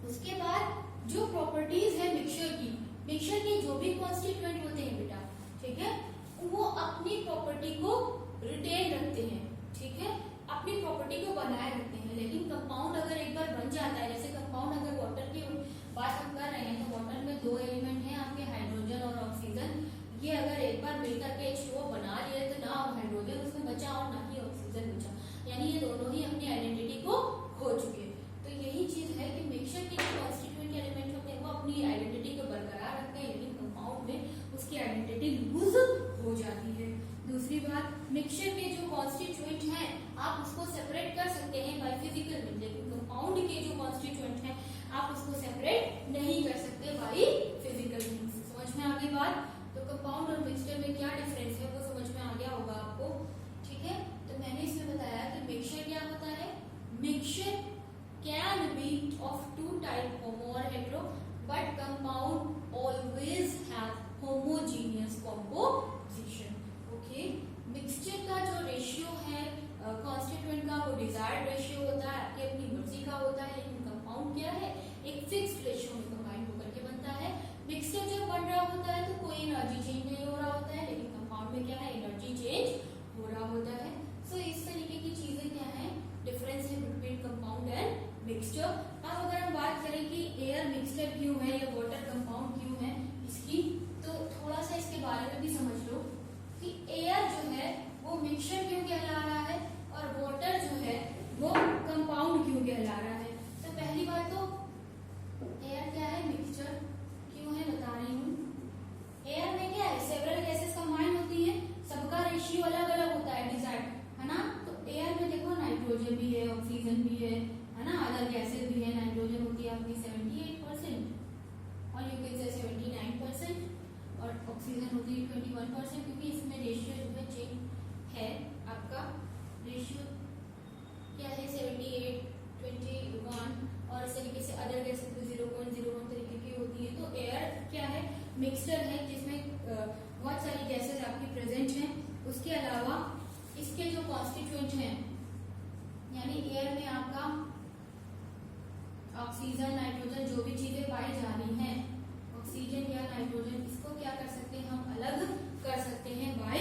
उसके बाद जो प्रॉपर्टीज है मिक्सचर के जो भी कॉन्स्टिट्यूएंट होते हैं बेटा, ठीक है, वो अपनी प्रॉपर्टी को रिटेन रखते हैं, ठीक है, अपनी प्रॉपर्टी को बनाए रखते हैं। लेकिन कंपाउंड अगर एक बार बन जाता है, जैसे कंपाउंड अगर वाटर की बात हम कर रहे हैं तो वाटर में 2 एलिमेंट हैं आपके हाइड्रोजन और ऑक्सीजन, ये अगर एक बार मिलकर के H2O बना लिए तो ना हाइड्रोजन उसमें बचा और ना ही ऑक्सीजन बचा, यानी ये दोनों ही अपनी आइडेंटिटी को खो चुके। तो यही चीज है कि मिक्सचर के जो कॉन्स्टिट्यूएंट एलिमेंट होते हैं वो अपनी आइडेंटिटी को बरकरार रखते हैं, लेकिन कंपाउंड में उसकी आइडेंटिटी लूज हो जाती है। दूसरी बात, मिक्सचर के जो कॉन्स्टिट्यूएंट हैं आप उसको सेपरेट कर सकते हैं बाय फिजिकल में, लेकिन कंपाउंड के जो कॉन्स्टिट्यूएंट हैं आप उसको सेपरेट नहीं कर सकते बाय मिक्सचर में क्या डिफरेंस है वो समझ में आ गया होगा आपको, ठीक है। तो मैंने इसमें बताया कि मिक्सचर क्या होता है। Mixture can be of two type, homo और hetero, but compound always have homogeneous composition. Okay, mixture का जो रेशियो है कॉन्स्टिट्यूएंट का, वो डिजायर्ड रेशियो होता है, आपकी अपनी मर्जी का होता है। लेकिन कंपाउंड क्या है, एक फिक्स्ड रेशियो में कंबाइन होकर के बनता है। मिक्सचर जब बन रहा होता है तो कोई एनर्जी चेंज नहीं हो रहा होता है, लेकिन कंपाउंड में क्या है, एनर्जी चेंज हो रहा होता है। सो इस तरीके की चीजें क्या है, डिफरेंस है बिटवीन कंपाउंड एंड मिक्सचर। अब अगर हम बात करें कि एयर मिक्सचर क्यों है या वाटर कंपाउंड क्यों है इसकी, तो थोड़ा सा इसके बारे में भी समझ लो कि एयर जो है वो मिक्सचर क्यों कहला रहा है और वाटर जो है वो कंपाउंड क्यों कहला रहा है। तो पहली बात तो एयर क्या है, मिक्सचर क्यों है बता रही हूँ। एयर में क्या है, सेवरल गैसेस कंबाइन होती है, सबका रेशियो अलग अलग होता है, डिजायर्ड, है ना। तो एयर में देखो नाइट्रोजन भी है, ऑक्सीजन भी है ना, अदर गैसेस भी है। नाइट्रोजन होती है आपकी 78% और यू कैन से 79% और ऑक्सीजन होती है 21%, क्योंकि इसमें रेशियो जो है चेंज है आपका। रेशियो क्या है 78, 21 और इस तरीके से अदर गैसेस भी 0.01 तरीके की होती है। तो एयर क्या है, मिक्सचर है जिसमें बहुत सारी गैसेस आपकी प्रेजेंट हैं। उसके अलावा इसके जो कॉन्स्टिट्यूएंट हैं, यानी एयर में आपका ऑक्सीजन, नाइट्रोजन, जो भी चीजें पाई जा रही हैं, ऑक्सीजन या नाइट्रोजन, इसको क्या कर सकते हैं, हम अलग कर सकते हैं by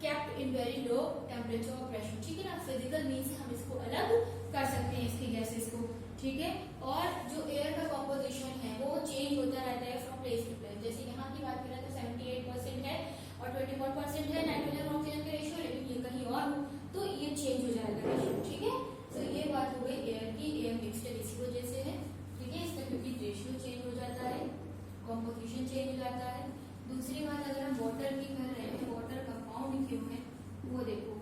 kept in very low temperature और प्रेशर, ठीक है ना। फिजिकल मीन से हम इसको अलग कर सकते हैं इसकी गैसेस को, ठीक है। और जो एयर का कॉम्पोजिशन है वो चेंज होता रहता है फ्रॉम प्लेस टू प्लेस। जैसे यहाँ की बात करें तो 78% है और 21% है नाइट्रोजन और ऑक्सीजन के रेशियो, लेकिन ये कहीं और हो तो ये चेंज हो जाएगा रेशियो, ठीक है। तो ये बात हो गई एयर की। एयर मिक्सचर इसी वजह से है, ठीक है, इसका क्योंकि रेशियो चेंज हो जाता है, कॉम्पोजिशन चेंज हो जाता है। दूसरी बात अगर हम वाटर की कर रहे हैं, वाटर कंपाउंड क्यों है वो देखो।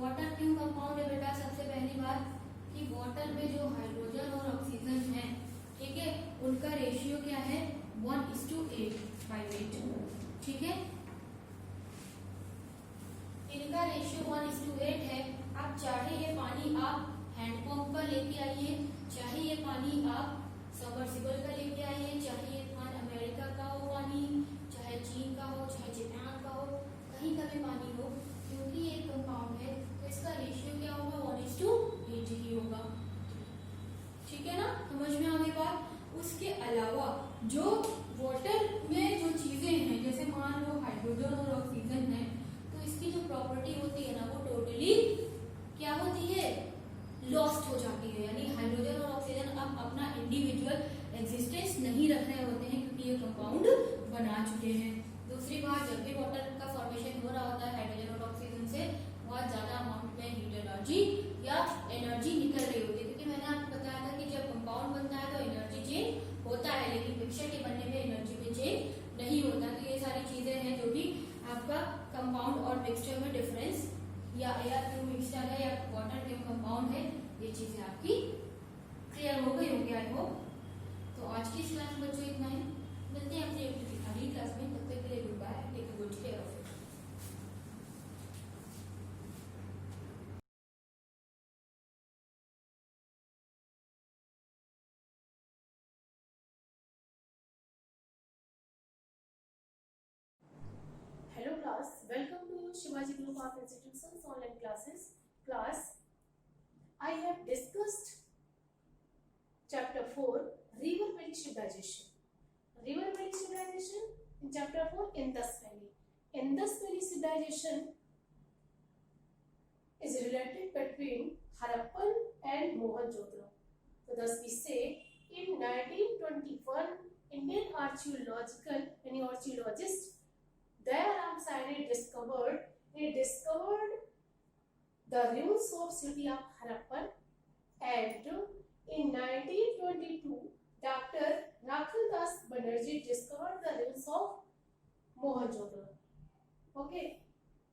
वाटर क्यों कंपाउंड है बेटा, सबसे पहली बात कि वाटर में जो हाइड्रोजन और ऑक्सीजन है, ठीक है, उनका रेशियो क्या है 1:8, ठीक है। इनका रेशियो 1:8 है। अब चाहे ये पानी आप हैंडपंप का लेके आइए, चाहे ये पानी आप सबमर्सिबल का लेके आइए, चाहे ये पानी अमेरिका का हो पानी, चाहे चीन का हो, चाहे जापान का हो, कहीं का भी पानी हो, क्योंकि ये कंपाउंड है तो इसका रेशियो क्या होगा 1:8 ही होगा, ठीक है ना। समझ में आ गई बात। उसके अलावा जो वाटर में जो चीजें हैं, जैसे मान लो हाइड्रोजन और ऑक्सीजन है, तो इसकी जो प्रॉपर्टी होती है ना वो टोटली क्या होती है, लॉस्ट हो जाती है। यानी हाइड्रोजन और ऑक्सीजन अब अपना इंडिविजुअल एग्जिस्टेंस नहीं रख रहे होते हैं, क्योंकि ये कंपाउंड बना चुके हैं। दूसरी बात, जब भी वाटर का फॉर्मेशन हो रहा होता है हाइड्रोजन और ऑक्सीजन से, बहुत ज्यादा अमाउंट में हीट एनर्जी या एनर्जी निकल रही होती है, क्योंकि मैंने आपको बताया था कि जब कंपाउंड बनता है तो एनर्जी चेंज होता है, लेकिन मिक्सचर के बनने में एनर्जी में चेंज नहीं होता। तो ये सारी चीजें हैं जो कि आपका कंपाउंड और मिक्सचर में डिफरेंस, या एयर क्यों मिक्सचर है या वाटर क्यों कंपाउंड है, ये चीजें आपकी क्लियर हो गई होगी आई होप। तो आज की इस क्लास में बच्चों इतना ही, मिलते हैं अपनी अगली क्लास में, तब तक के लिए goodbye, take good care of it.
Hello class, welcome to Shivaji Group of Institutions online classes. Class, I have discussed chapter 4 river valley civilization. River valley civilization in chapter 4 Indus Valley. Indus Valley civilization is related between Harappan and Mohenjo-daro. So thus we say in 1921 Indian archaeologist Dayaram Saini discovered the ruins of city of Harappan, and in 1922 Dr. Rakhaldas Banerjee discovered the ruins of Mohenjo-daro. Okay,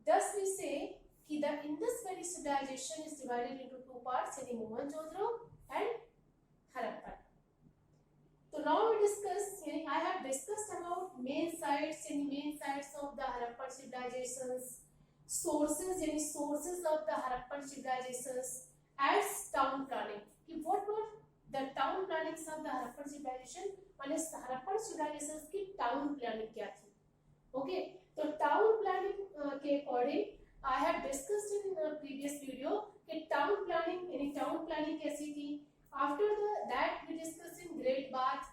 thus we say कि the Indus Valley civilization is divided into two parts, यानी Mohenjodaro and Harappan. तो So now we discuss, I have discussed about main sites of the Harappan civilizations, sources of the Harappan civilizations as town planning. What were the town plannings of the Harappan civilization? माने Harappan civilizations की town planning क्या थी? Okay, तो town planning के according I have discussed in previous video कि town planning कैसी थी. After that we discussed in Great Bath.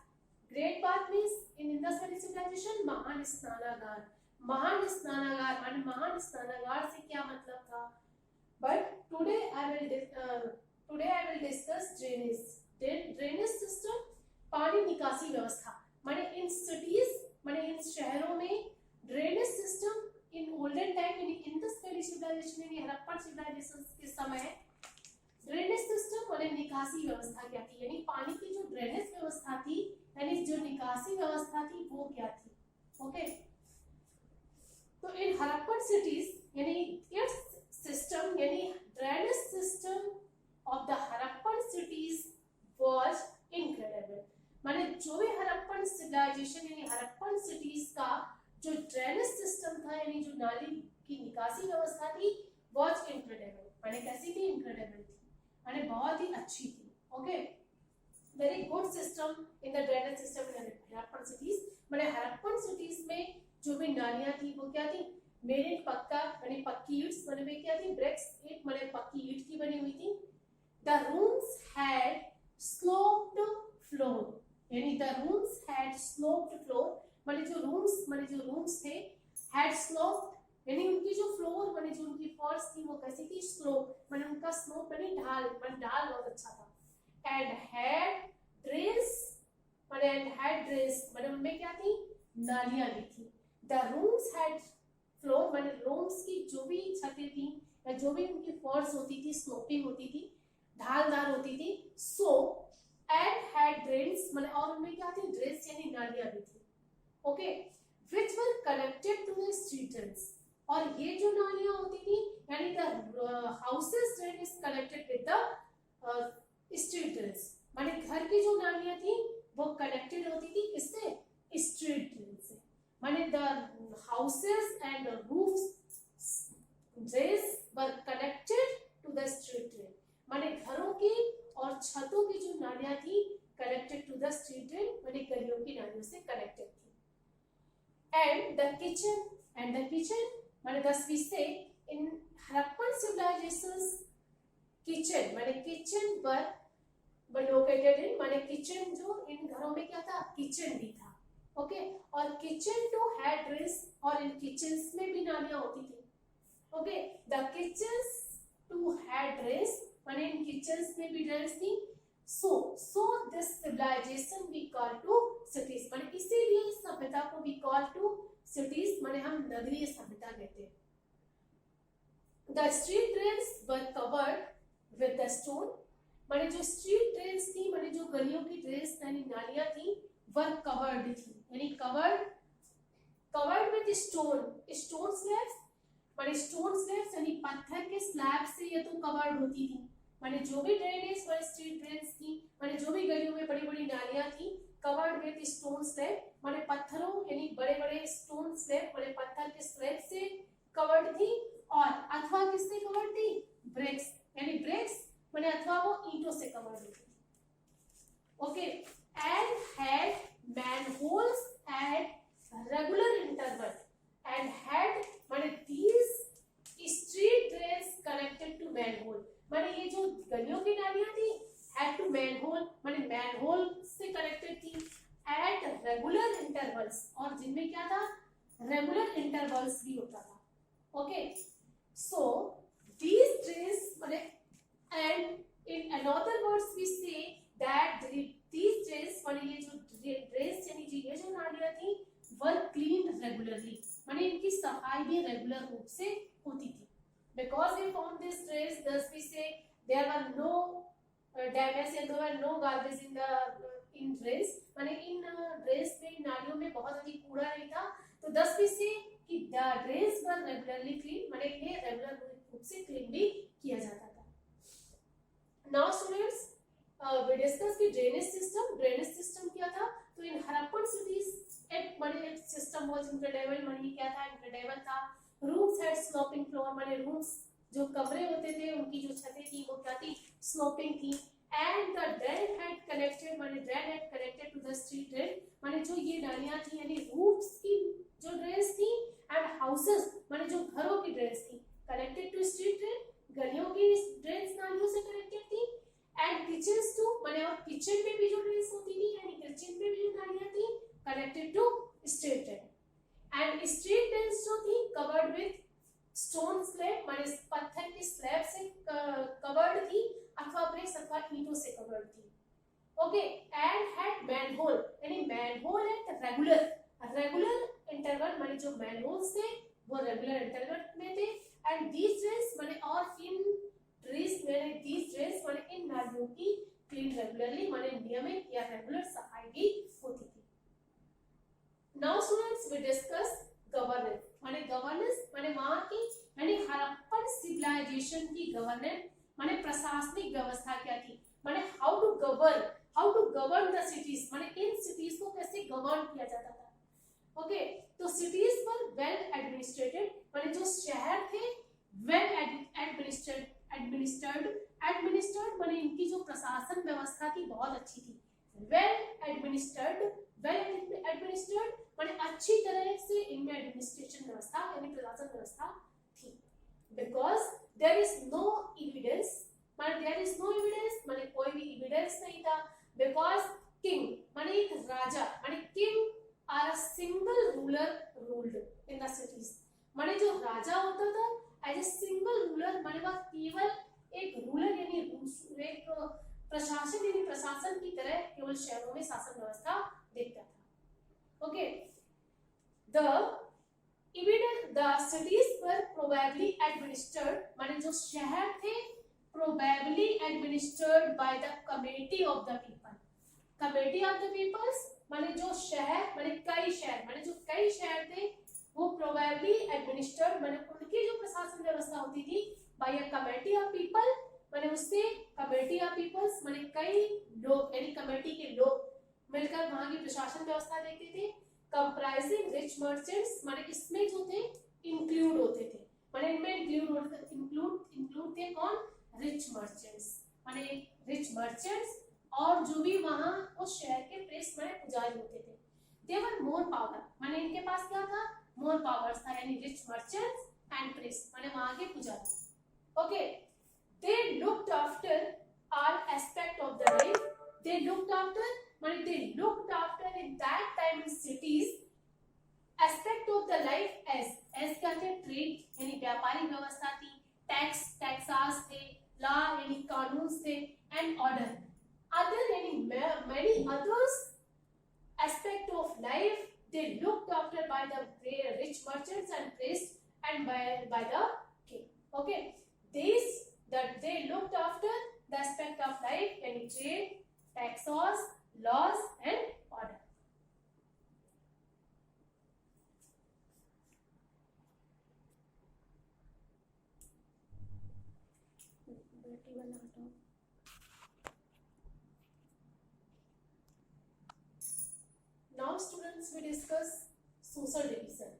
Great Bath means in Indus Valley civilization महान स्नानागार. महान स्नानागार से क्या मतलब था? But today I will discuss drainage system, पानी निकासी व्यवस्था. माने in cities, माने इन शहरों में drainage system in olden time in Indus Valley civilization in Harappan civilization के समय ड्रेनेज सिस्टम और निकासी व्यवस्था क्या थी, यानी पानी की जो ड्रेनेज व्यवस्था थी यानी जो निकासी व्यवस्था थी वो क्या थी. ओके, तो इन हरप्पन सिटीज यानी इट्स सिस्टम यानी drainage system of the Harappan cities was incredible. माने जो भी हरप्पन सिविलाइजेशन यानी हरप्पन सिटीज का जो ड्रेनेज सिस्टम था यानी जो नाली की निकासी व्यवस्था थी वाज इनक्रेडिबल. माने कैसी थी? इनक्रेडिबल थी, माने बहुत ही अच्छी थी. Okay, very good system in the drainage system in Harappan cities. माने हरप्पन सिटीज में जो भी नालियां थी वो क्या थी? मेड इन पक्का यानी पक्की ईंट्स बने हुए क्या थी? ब्रिक्स ईंट माने पक्की ईंट की बनी हुई थी. The rooms had sloped floor यानी the rooms had sloped floor माने जो रूम्स थे हैड स्लोप्ड यानी उनकी जो फ्लोर माने जो उनकी फर्श थी वो कैसी थी? स्लोप माने उनका स्लोप यानी ढाल बहुत अच्छा था. एंड हैड ड्रेन्स माने उनमें क्या थी? नालियां भी थी. द रूम्स हैड फ्लोर माने रूम्स की जो भी छतें थी या जो भी उनकी फर्श होती थी स्लोपिंग होती थी, ढालदार होती थी. सो एंड हैड ड्रेन्स माने और उनमें क्या थी? ड्रेन्स यानी नालियां भी थी. Okay, which were connected to the streets और ये जो नालियां होती थी यानी the houses drain is connected with the street drains माने घर की जो नालियां थी वो कनेक्टेड होती थी किससे? स्ट्रीट ड्रेन से. माने the houses and roofs drains were connected to the street drain माने घरों की और छतों की जो नालियां थी connected to the street drain माने गलियों की नालियों से कनेक्टेड थी. एंड द किचन माने thus we say in Harappan civilizations kitchen माने किचन were located in माने किचन जो इन घरों में क्या था? किचन भी था. ओके, और किचन टू हैड ड्रेन्स और इन किचन्स में भी नालियां होती थी. Okay, the kitchens too had drains माने इन किचन्स में भी ड्रेन्स थी. So this civilization we call to cities माने इसीलिए इस सभ्यता को वी कॉल टू सिटीज माने हम नगरीय सभ्यता कहते हैं. The street drains were covered with the stone माने जो स्ट्रीट ड्रेन्स थी माने जो गलियों की ड्रेन्स यानी नालियां थी वर कवर्ड थी यानी कवर्ड विद स्टोन स्लैब्स माने स्टोन स्लैब्स यानी पत्थर के स्लैब से ये तो कवर्ड होती थी. माने जो भी ड्रेनेज व स्ट्रीट ड्रेन्स थी माने जो भी गलियों में बड़ी बड़ी नालियां थी कवर्ड विद स्टोन स्लैब माने पत्थरों यानी बड़े बड़े स्टोन स्लैब माने पत्थर के स्लैब से कवर्ड थी. और अथवा किससे कवर्ड थी? ब्रिक्स यानी ब्रिक्स माने अथवा वो ईंटों से कवर्ड होती थी. Okay, and had manholes at regular interval and had माने these street drains connected to manhole माने ये जो गलियों की नालियां थी हैड टू मैनहोल माने मैनहोल से कनेक्टेड थी एट रेगुलर इंटरवल्स और जिनमें क्या था? रेगुलर इंटरवल्स भी होता था. ओके, सो दीज ड्रेन्स माने and in another words we say that these drains माने ये जो ड्रेन्स यानी ये जो नालियां थी वर क्लीन रेगुलरली माने इनकी सफाई भी रेगुलर रूप से होती थी. Because we found this drains, thus we say there were no damage and there were no garbage in drains. माने इन drains में नालियों में बहुत अधिक कूड़ा नहीं था. तो thus we say कि the drains were regularly clean. माने इन्हें रेगुलर रूप से क्लीन भी किया जाता था. Now students, वी डिस्कस की ड्रेनेज सिस्टम क्या था. तो इन हड़प्पन सिटीज एक माने सिस्टम वाज इनक्रेडिबल. माने क्या था, इनक्रेडिबल था. Rooms had sloping floor. माने रूम्स जो कमरे होते थे उनकी जो छतें थी वो क्या थी, स्लोपिंग थी. And the drain had connected, माने drain had connected to the street drain. माने जो ये नालियां थी यानी रूफ्स की जो ड्रेन्स थी एंड हाउसेस माने जो घरों की ड्रेन्स थी कनेक्टेड टू स्ट्रीट ड्रेन, गलियों की ड्रेन्स नालियों से कनेक्टेड थी. एंड किचन्स टू माने और किचन में भी जो ड्रेन्स होती थी यानी किचन में भी जो नालियां थी connected to street drain. And street drains जो थी कवर्ड विद स्टोन स्लैब माने पत्थर की स्लैब से कवर्ड थी अथवा ब्रिक्स अथवा ईंटों से कवर्ड थी. ओके. एंड हैड मैनहोल यानी मैनहोल एट रेगुलर इंटरवल माने जो मैनहोल्स थे वो रेगुलर इंटरवल में थे. एंड दीस ड्रेन्स माने और इन ड्रेन्स माने दीस ड्रेन्स माने इन नालियों की क्लीन रेगुलरली माने नियमित या रेगुलर सफाई भी होती थी. Now students we discuss governance. माने गवर्नेंस माने वहां की यानी हड़प्पन सिविलाइजेशन की गवर्नेंस माने प्रशासनिक व्यवस्था क्या थी. माने how to govern the cities माने इन सिटीज को कैसे गवर्न किया जाता था. ओके. तो सिटीज पर वेल एडमिनिस्ट्रेटेड माने जो शहर थे वेल एडमिनिस्टर्ड माने इनकी जो प्रशासन व्यवस्था थी बहुत अच्छी थी. वेल एडमिनिस्टर्ड माने अच्छी तरह से इनमें एडमिनिस्ट्रेशन व्यवस्था यानी प्रशासन व्यवस्था थी. Because there is no evidence माने कोई भी एविडेंस नहीं था. बिकॉज किंग माने एक राजा माने king or a single ruler ruled in the cities. माने जो राजा होता था एज ए सिंगल रूलर माने वह केवल एक रूलर यानी एक प्रशासन यानी प्रशासन की तरह केवल शहरों में शासन व्यवस्था देखता था. ओके. द सिटीज पर प्रोबेबली एडमिनिस्टर्ड माने जो शहर थे probably administered by the committee of the people. Committee of the peoples माने जो शहर माने कई शहर थे वो प्रोबेबली एडमिनिस्टर्ड माने उनकी जो प्रशासन व्यवस्था होती थी by a committee of people माने उससे कमेटी ऑफ पीपल्स माने कई लोग यानी कमेटी के लोग मिलकर वहां की प्रशासन व्यवस्था देखते थे. कंप्राइजिंग रिच मर्चेंट्स माने इसमें जो थे इंक्लूड होते थे माने इनमें इंक्लूड थे कौन, रिच मर्चेंट्स माने रिच मर्चेंट्स और जो भी वहां उस शहर के प्रेस माने पुजारी होते थे. दे वर मोर पावर माने इनके पास क्या था, मोर पावर्स था यानी रिच मर्चेंट्स एंड प्रेस माने वहां के पुजारी. Okay. They looked after all aspect of the life. They looked after in that time in cities aspect of the life as क्या थे, ट्रेड यानी व्यापारिक व्यवस्था थी, टैक्सास थे, लॉ यानी कानून थे, एंड ऑर्डर यानी many others aspect of life they looked after by the rich merchants and priests and by the king. Okay. That they looked after the aspect of life yani trade, taxes, laws and order. Now students we discuss social division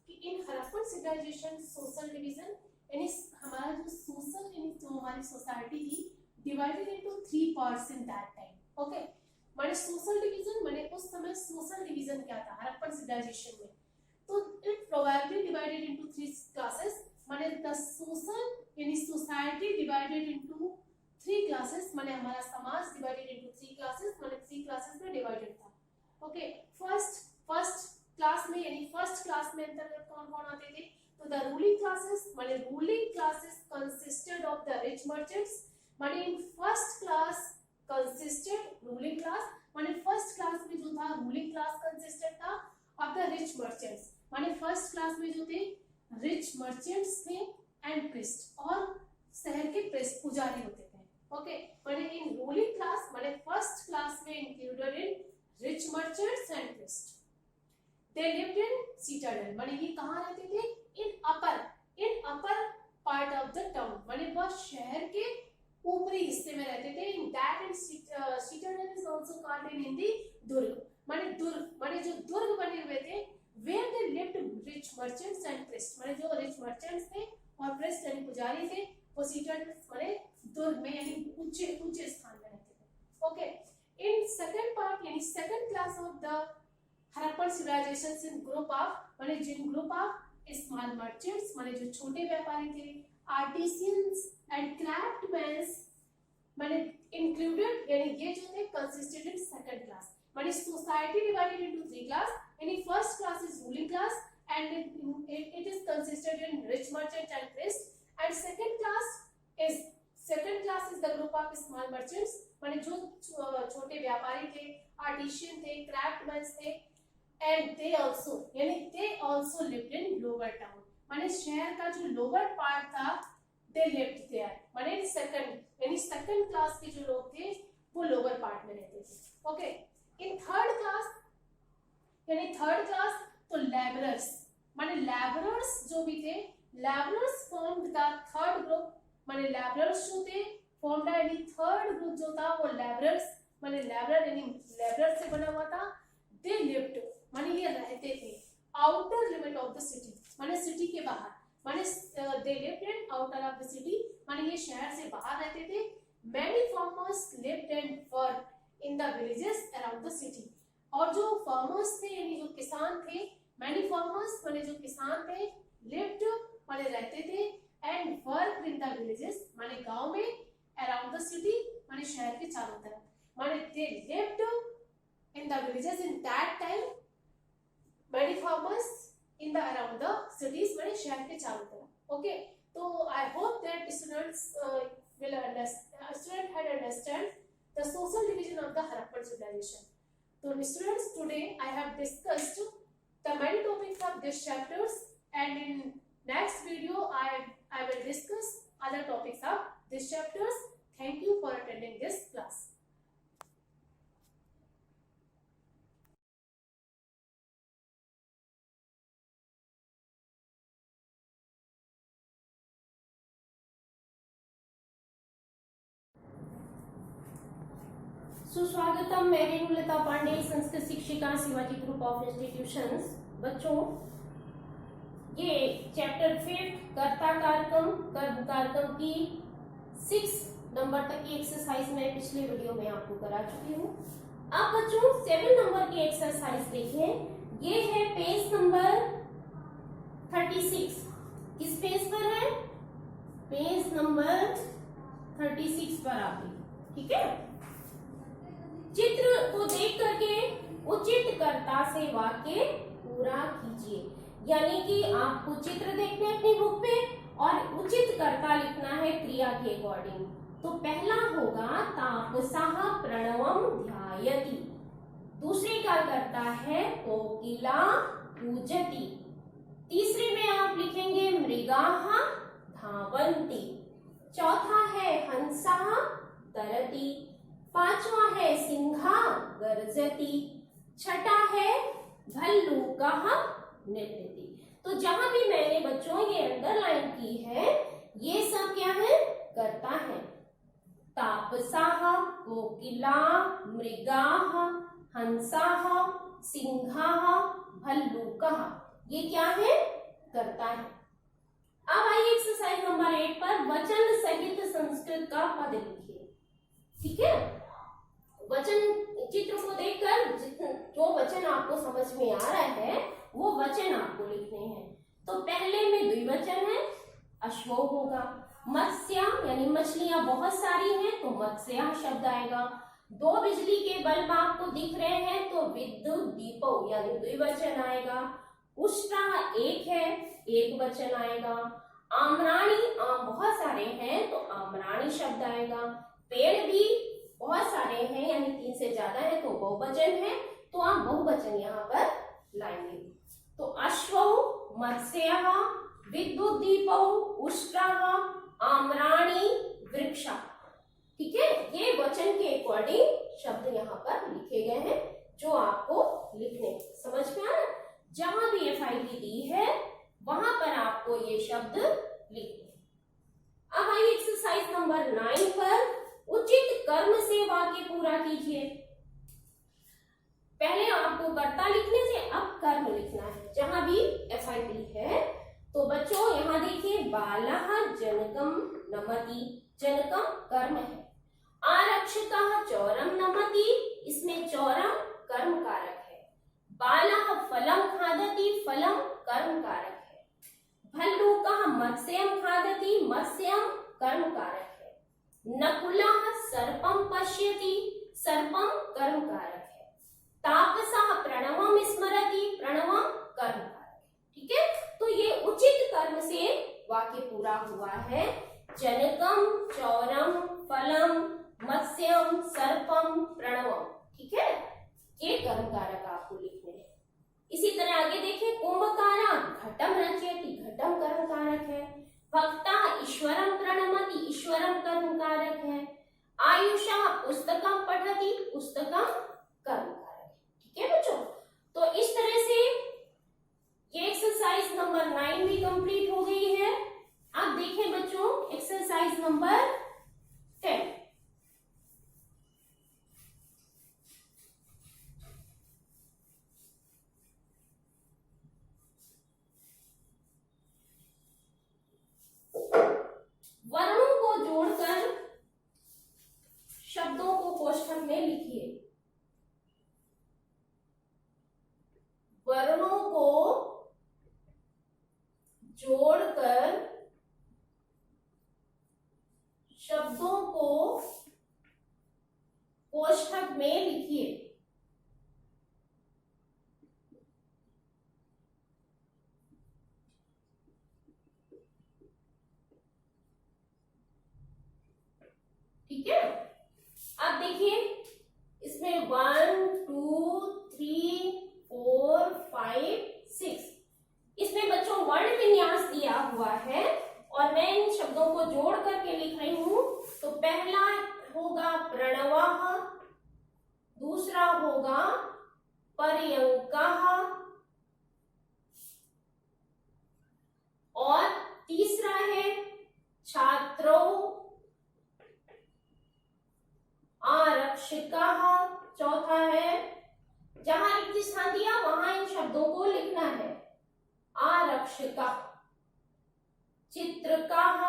कि in Harappan civilization social division यानी हमारा जो social यानी जो हमारी society थी divided into 3 parts in that time. Okay. माने social division माने उस समय सोशल डिवीजन क्या था हड़प्पन सिविलाइजेशन में, तो it probably divided into 3 classes माने द सोशल यानी सोसाइटी डिवाइडेड इनटू 3 क्लासेस माने हमारा समाज डिवाइडेड इनटू 3 क्लासेस माने 3 क्लासेस में डिवाइडेड था. ओके. फर्स्ट क्लास में यानी फर्स्ट क्लास में अंतर्गत कौन-कौन आते थे, तो the ruling classes consisted of the rich merchants माने in first class consisted ruling class माने first class में जो था ruling class consisted था of the rich merchants माने first class में जो थे rich merchants थे and priest और शहर के priest पुजारी होते थे. ओके. माने in ruling class माने first class में included in rich merchants and priest. They lived in citadel माने ये कहाँ रहते थे, in upper part of the town माने वह शहर के ऊपरी हिस्से में रहते थे. In that and citadel is also called in Hindi दुर्ग. माने जो दुर्ग बने हुए थे, where they lived rich merchants and priests. माने जो rich merchants थे और priests यानी पुजारी थे, वो citadels माने दुर्ग में यानी ऊंचे स्थान में रहते थे. ओके. इन सेकंड पार्ट यानी second class of the Harappan civilisations in group of माने जिन ग्रुप ऑफ स्मॉल मर्चेंट्स माने जो छोटे व्यापारी थे, आर्टिसियंस एंड क्राफ्टमैन माने इंक्लूडेड यानी ये जो थे कंसिस्टेड इन सेकंड क्लास. माने society divided into three class. यानी first class is ruling class and it is consisted in rich merchants and priests, and second class is the group of small merchants माने जो छोटे व्यापारी थे, artisan थे, craftsman थे, and they also lived in lower town. माने शहर का जो लोअर पार्ट था they lived there. माने सेकंड क्लास के जो लोग थे वो लोअर पार्ट में रहते थे. ओके. इन थर्ड क्लास तो लेबरर्स माने लेबरर्स जो भी थे, labourers formed the third group. माने लेबरर्स जो थे फॉर्म्ड यानी थर्ड ग्रुप जो था वो लेबरर्स माने लेबर यानी लेबर से बना हुआ था. दे लिव्ड माने ये रहते थे outer limit of the city माने सिटी के बाहर. माने they lived in outer of the city माने ये शहर से बाहर रहते थे. Many farmers lived and worked in the villages around the city. और जो फार्मर्स थे यानी जो किसान थे, मैनी फार्मर्स माने जो किसान थे, लिव्ड माने रहते थे, and worked in the villages माने गांव में, अराउंड द सिटी माने शहर के चारों तरफ. माने they lived in the villages in that time. Many farmers in the around the cities माने शहर के चारों तरफ. Okay. तो I hope that students will had understand the social division of the Harappan civilization. So students, today I have discussed the many topics of this chapters, and in next video I will discuss other topics of this chapters. Thank you for attending this class.
सुस्वागतम. मैं रेणुलता पांडे, संस्कृत शिक्षिका, Shivaji group of institutions. बच्चों, ये chapter 5 कर्ता कारकम कर्म कारकम की 6 number तक की एक्सरसाइज मैं पिछले वीडियो में आपको करा चुकी हूँ. अब बच्चों 7 नंबर की एक्सरसाइज देखें. ये है पेज नंबर 36. किस पेज पर है? पेज नंबर 36 पर आप देखिए. ठीक है. चित्र को देख करके उचित कर्ता से वाक्य पूरा कीजिए. यानी कि आपको चित्र देखने अपनी बुक पे और उचित कर्ता लिखना है क्रिया के अकॉर्डिंग. तो पहला होगा तापसः प्रणवम ध्यायति. दूसरे का कर्ता है कोकिला पूजति. तीसरे में आप लिखेंगे मृगाः धावन्ति. चौथा है हंसः तरति. पांचवा है सिंहा गर्जति. छठा है भल्लूकः नृत्यति. तो जहां भी मैंने बच्चों ये अंडरलाइन की है, ये सब क्या है? कर्ता है. तापसः, कोकिला, मृगाः, हंसाः, सिंहाः, भल्लूकः, ये क्या है? कर्ता है. अब आइए एक्सरसाइज नंबर 8 पर वचन सहित संस्कृत का पद लिखिए. ठीक है. वचन चित्र को देखकर जो वचन आपको समझ में आ रहा है वो वचन आपको लिखने हैं. तो पहले में द्विवचन है, अश्व होगा. मत्स्य यानी मछलियां बहुत सारी हैं तो मत्स्य शब्द आएगा. 2 बिजली के बल्ब आपको दिख रहे हैं तो विद्युत दीपो यानी द्विवचन आएगा. उष्टा एक है, एक वचन आएगा. आम्राणी आम बहुत सारे हैं तो आम्राणी शब्द आएगा. पेड़ भी बहुत सारे हैं यानी 3 से ज्यादा है तो बहुवचन है, तो आप बहुवचन यहाँ पर लाएंगे. तो अश्व, मत्स्य, विद्युत दीपो, उष्ट्राः, आम्राणी, वृक्षा. ठीक है. ये वचन के अकॉर्डिंग शब्द यहाँ पर लिखे गए हैं जो आपको लिखने. समझ में आ रहा है? जहां भी FID दी है वहां पर आपको ये शब्द लिखने. अब आइए एक्सरसाइज नंबर नंबर 9 पर उचित कर्म से वाक्य पूरा कीजिए। पहले आपको कर्ता लिखने से अब कर्म लिखना है, जहां भी FIT है। तो बच्चों यहाँ देखिए, बालः जनकम नमति, जनकम कर्म है। आरक्षकः चौरम नमति, इसमें चौरम कर्म कारक है। बालः फलम खादति, फलम कर्म कारक है। भल्लूकः मत्स्यम खादति, मत्स्यम कर्म कारक है। नकुलः सर्पम पश्यति, सर्पम कर्म कारक है। तापसः प्रणवम स्मरति, प्रणवम कर्म कारक है। ठीक है, तो ये उचित कर्म से वाक्य पूरा हुआ है। जनकम, चौरम, फलम, मत्स्यम, सर्पम, प्रणवम। ठीक है, ये कर्म कारक आपको लिखने हैं। इसी तरह आगे देखिए, कुंभकारा घटम रचयति, घटम कर्म कारक है। भक्ता ईश्वरम प्रणमति, ईश्वरम कर्म कारक है। आयुषा पुस्तकम पठति, पुस्तकम कर्म कारक है। ठीक है बच्चों, तो इस तरह से ये एक्सरसाइज नंबर 9 भी कंप्लीट हो गई है। अब देखें बच्चों एक्सरसाइज नंबर 10। वर्णों को जोड़कर शब्दों को कोष्ठक में लिखिए। वर्णों को जोड़कर शब्दों को कोष्ठक में लिखिए। ठीक है, अब देखिए इसमें 1 2 3 4 5 6 इसमें बच्चों वर्ण विन्यास दिया हुआ है और मैं इन शब्दों को जोड़ करके लिख रही हूं। तो पहला होगा प्रणवः, दूसरा होगा पर्यंकः और तीसरा है छात्रो, आरक्षकः, चौथा है, जहां रिक्त स्थान दिया वहां इन शब्दों को लिखना है। आरक्षकः, चित्रकः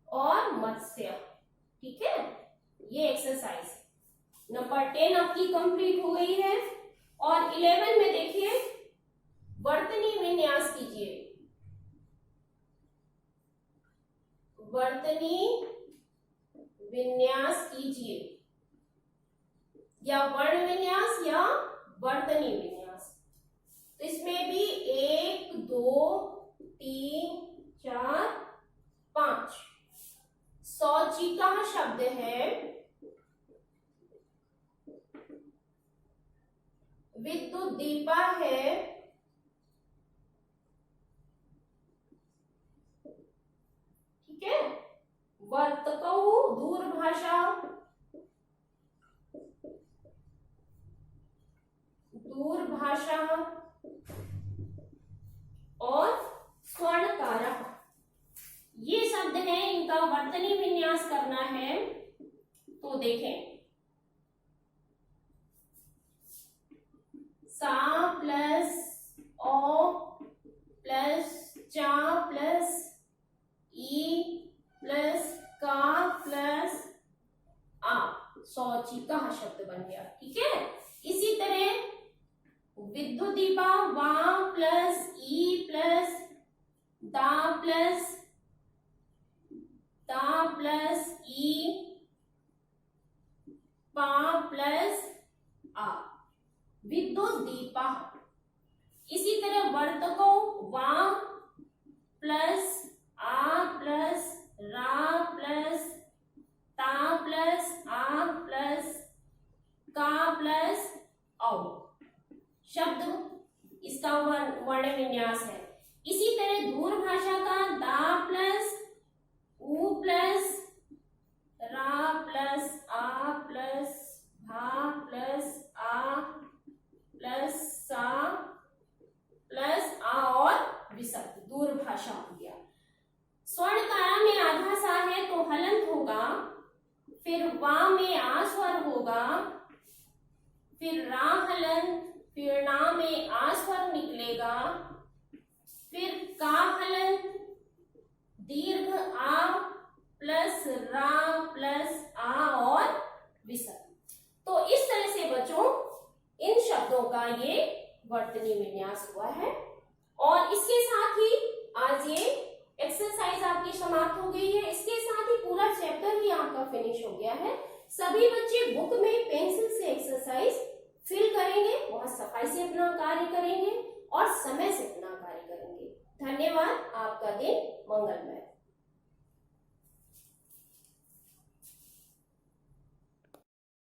और मत्स्य। ठीक है, ये एक्सरसाइज नंबर 10 आपकी कंप्लीट हो गई है। और 11 में देखिए वर्तनी विन्यास कीजिए। वर्तनी विन्यास कीजिए, या वर्ण विन्यास या वर्तनी विन्यास। तो इसमें भी 1 2 3 4 5 सौचिका शब्द है। विद्युत दीपा है। ठीक है, वर्तकौ दूरभाषा, दूरभाषा और स्वर्णकारः, ये शब्द हैं, इनका वर्तनी विन्यास करना है। तो देखें, सा प्लस ओ प्लस चा प्लस ई प्लस का प्लस आ, सौचिका शब्द बन गया। ठीक है, इसी तरह विद्युत दीपा वा प्लस ई प्लस दा प्लस ई पा प्लस आ, विद्युत दीपा। इसी तरह वर्तको वा प्लस आ प्लस रा प्लस ता प्लस आ प्लस का प्लस औ शब्द इसका वर्ण विन्यास है। इसी तरह दूरभाषा का दा प्लस उ प्लस रा प्लस आ प्लस भा प्लस आ प्लस सा प्लस आ और विसर्ग, दूरभाषा हो गया। स्वर्णकार में आ स्वर निकलेगा, फिर का हलंत, दीर्घ आ प्लस रा प्लस आ और विसर्ग। तो इस तरह से बच्चों इन शब्दों का ये वर्तनी विन्यास हुआ है। और इसके साथ ही आज ये एक्सरसाइज आपकी समाप्त हो गई है। इसके साथ ही पूरा चैप्टर भी आपका फिनिश हो गया है। सभी बच्चे बुक में पेंसिल से एक्सरसाइज फिल करेंगे, बहुत सफाई से अपना कार्य करेंगे और समय से अपना कार्य करेंगे। धन्यवाद। आपका दिन मंगलमय।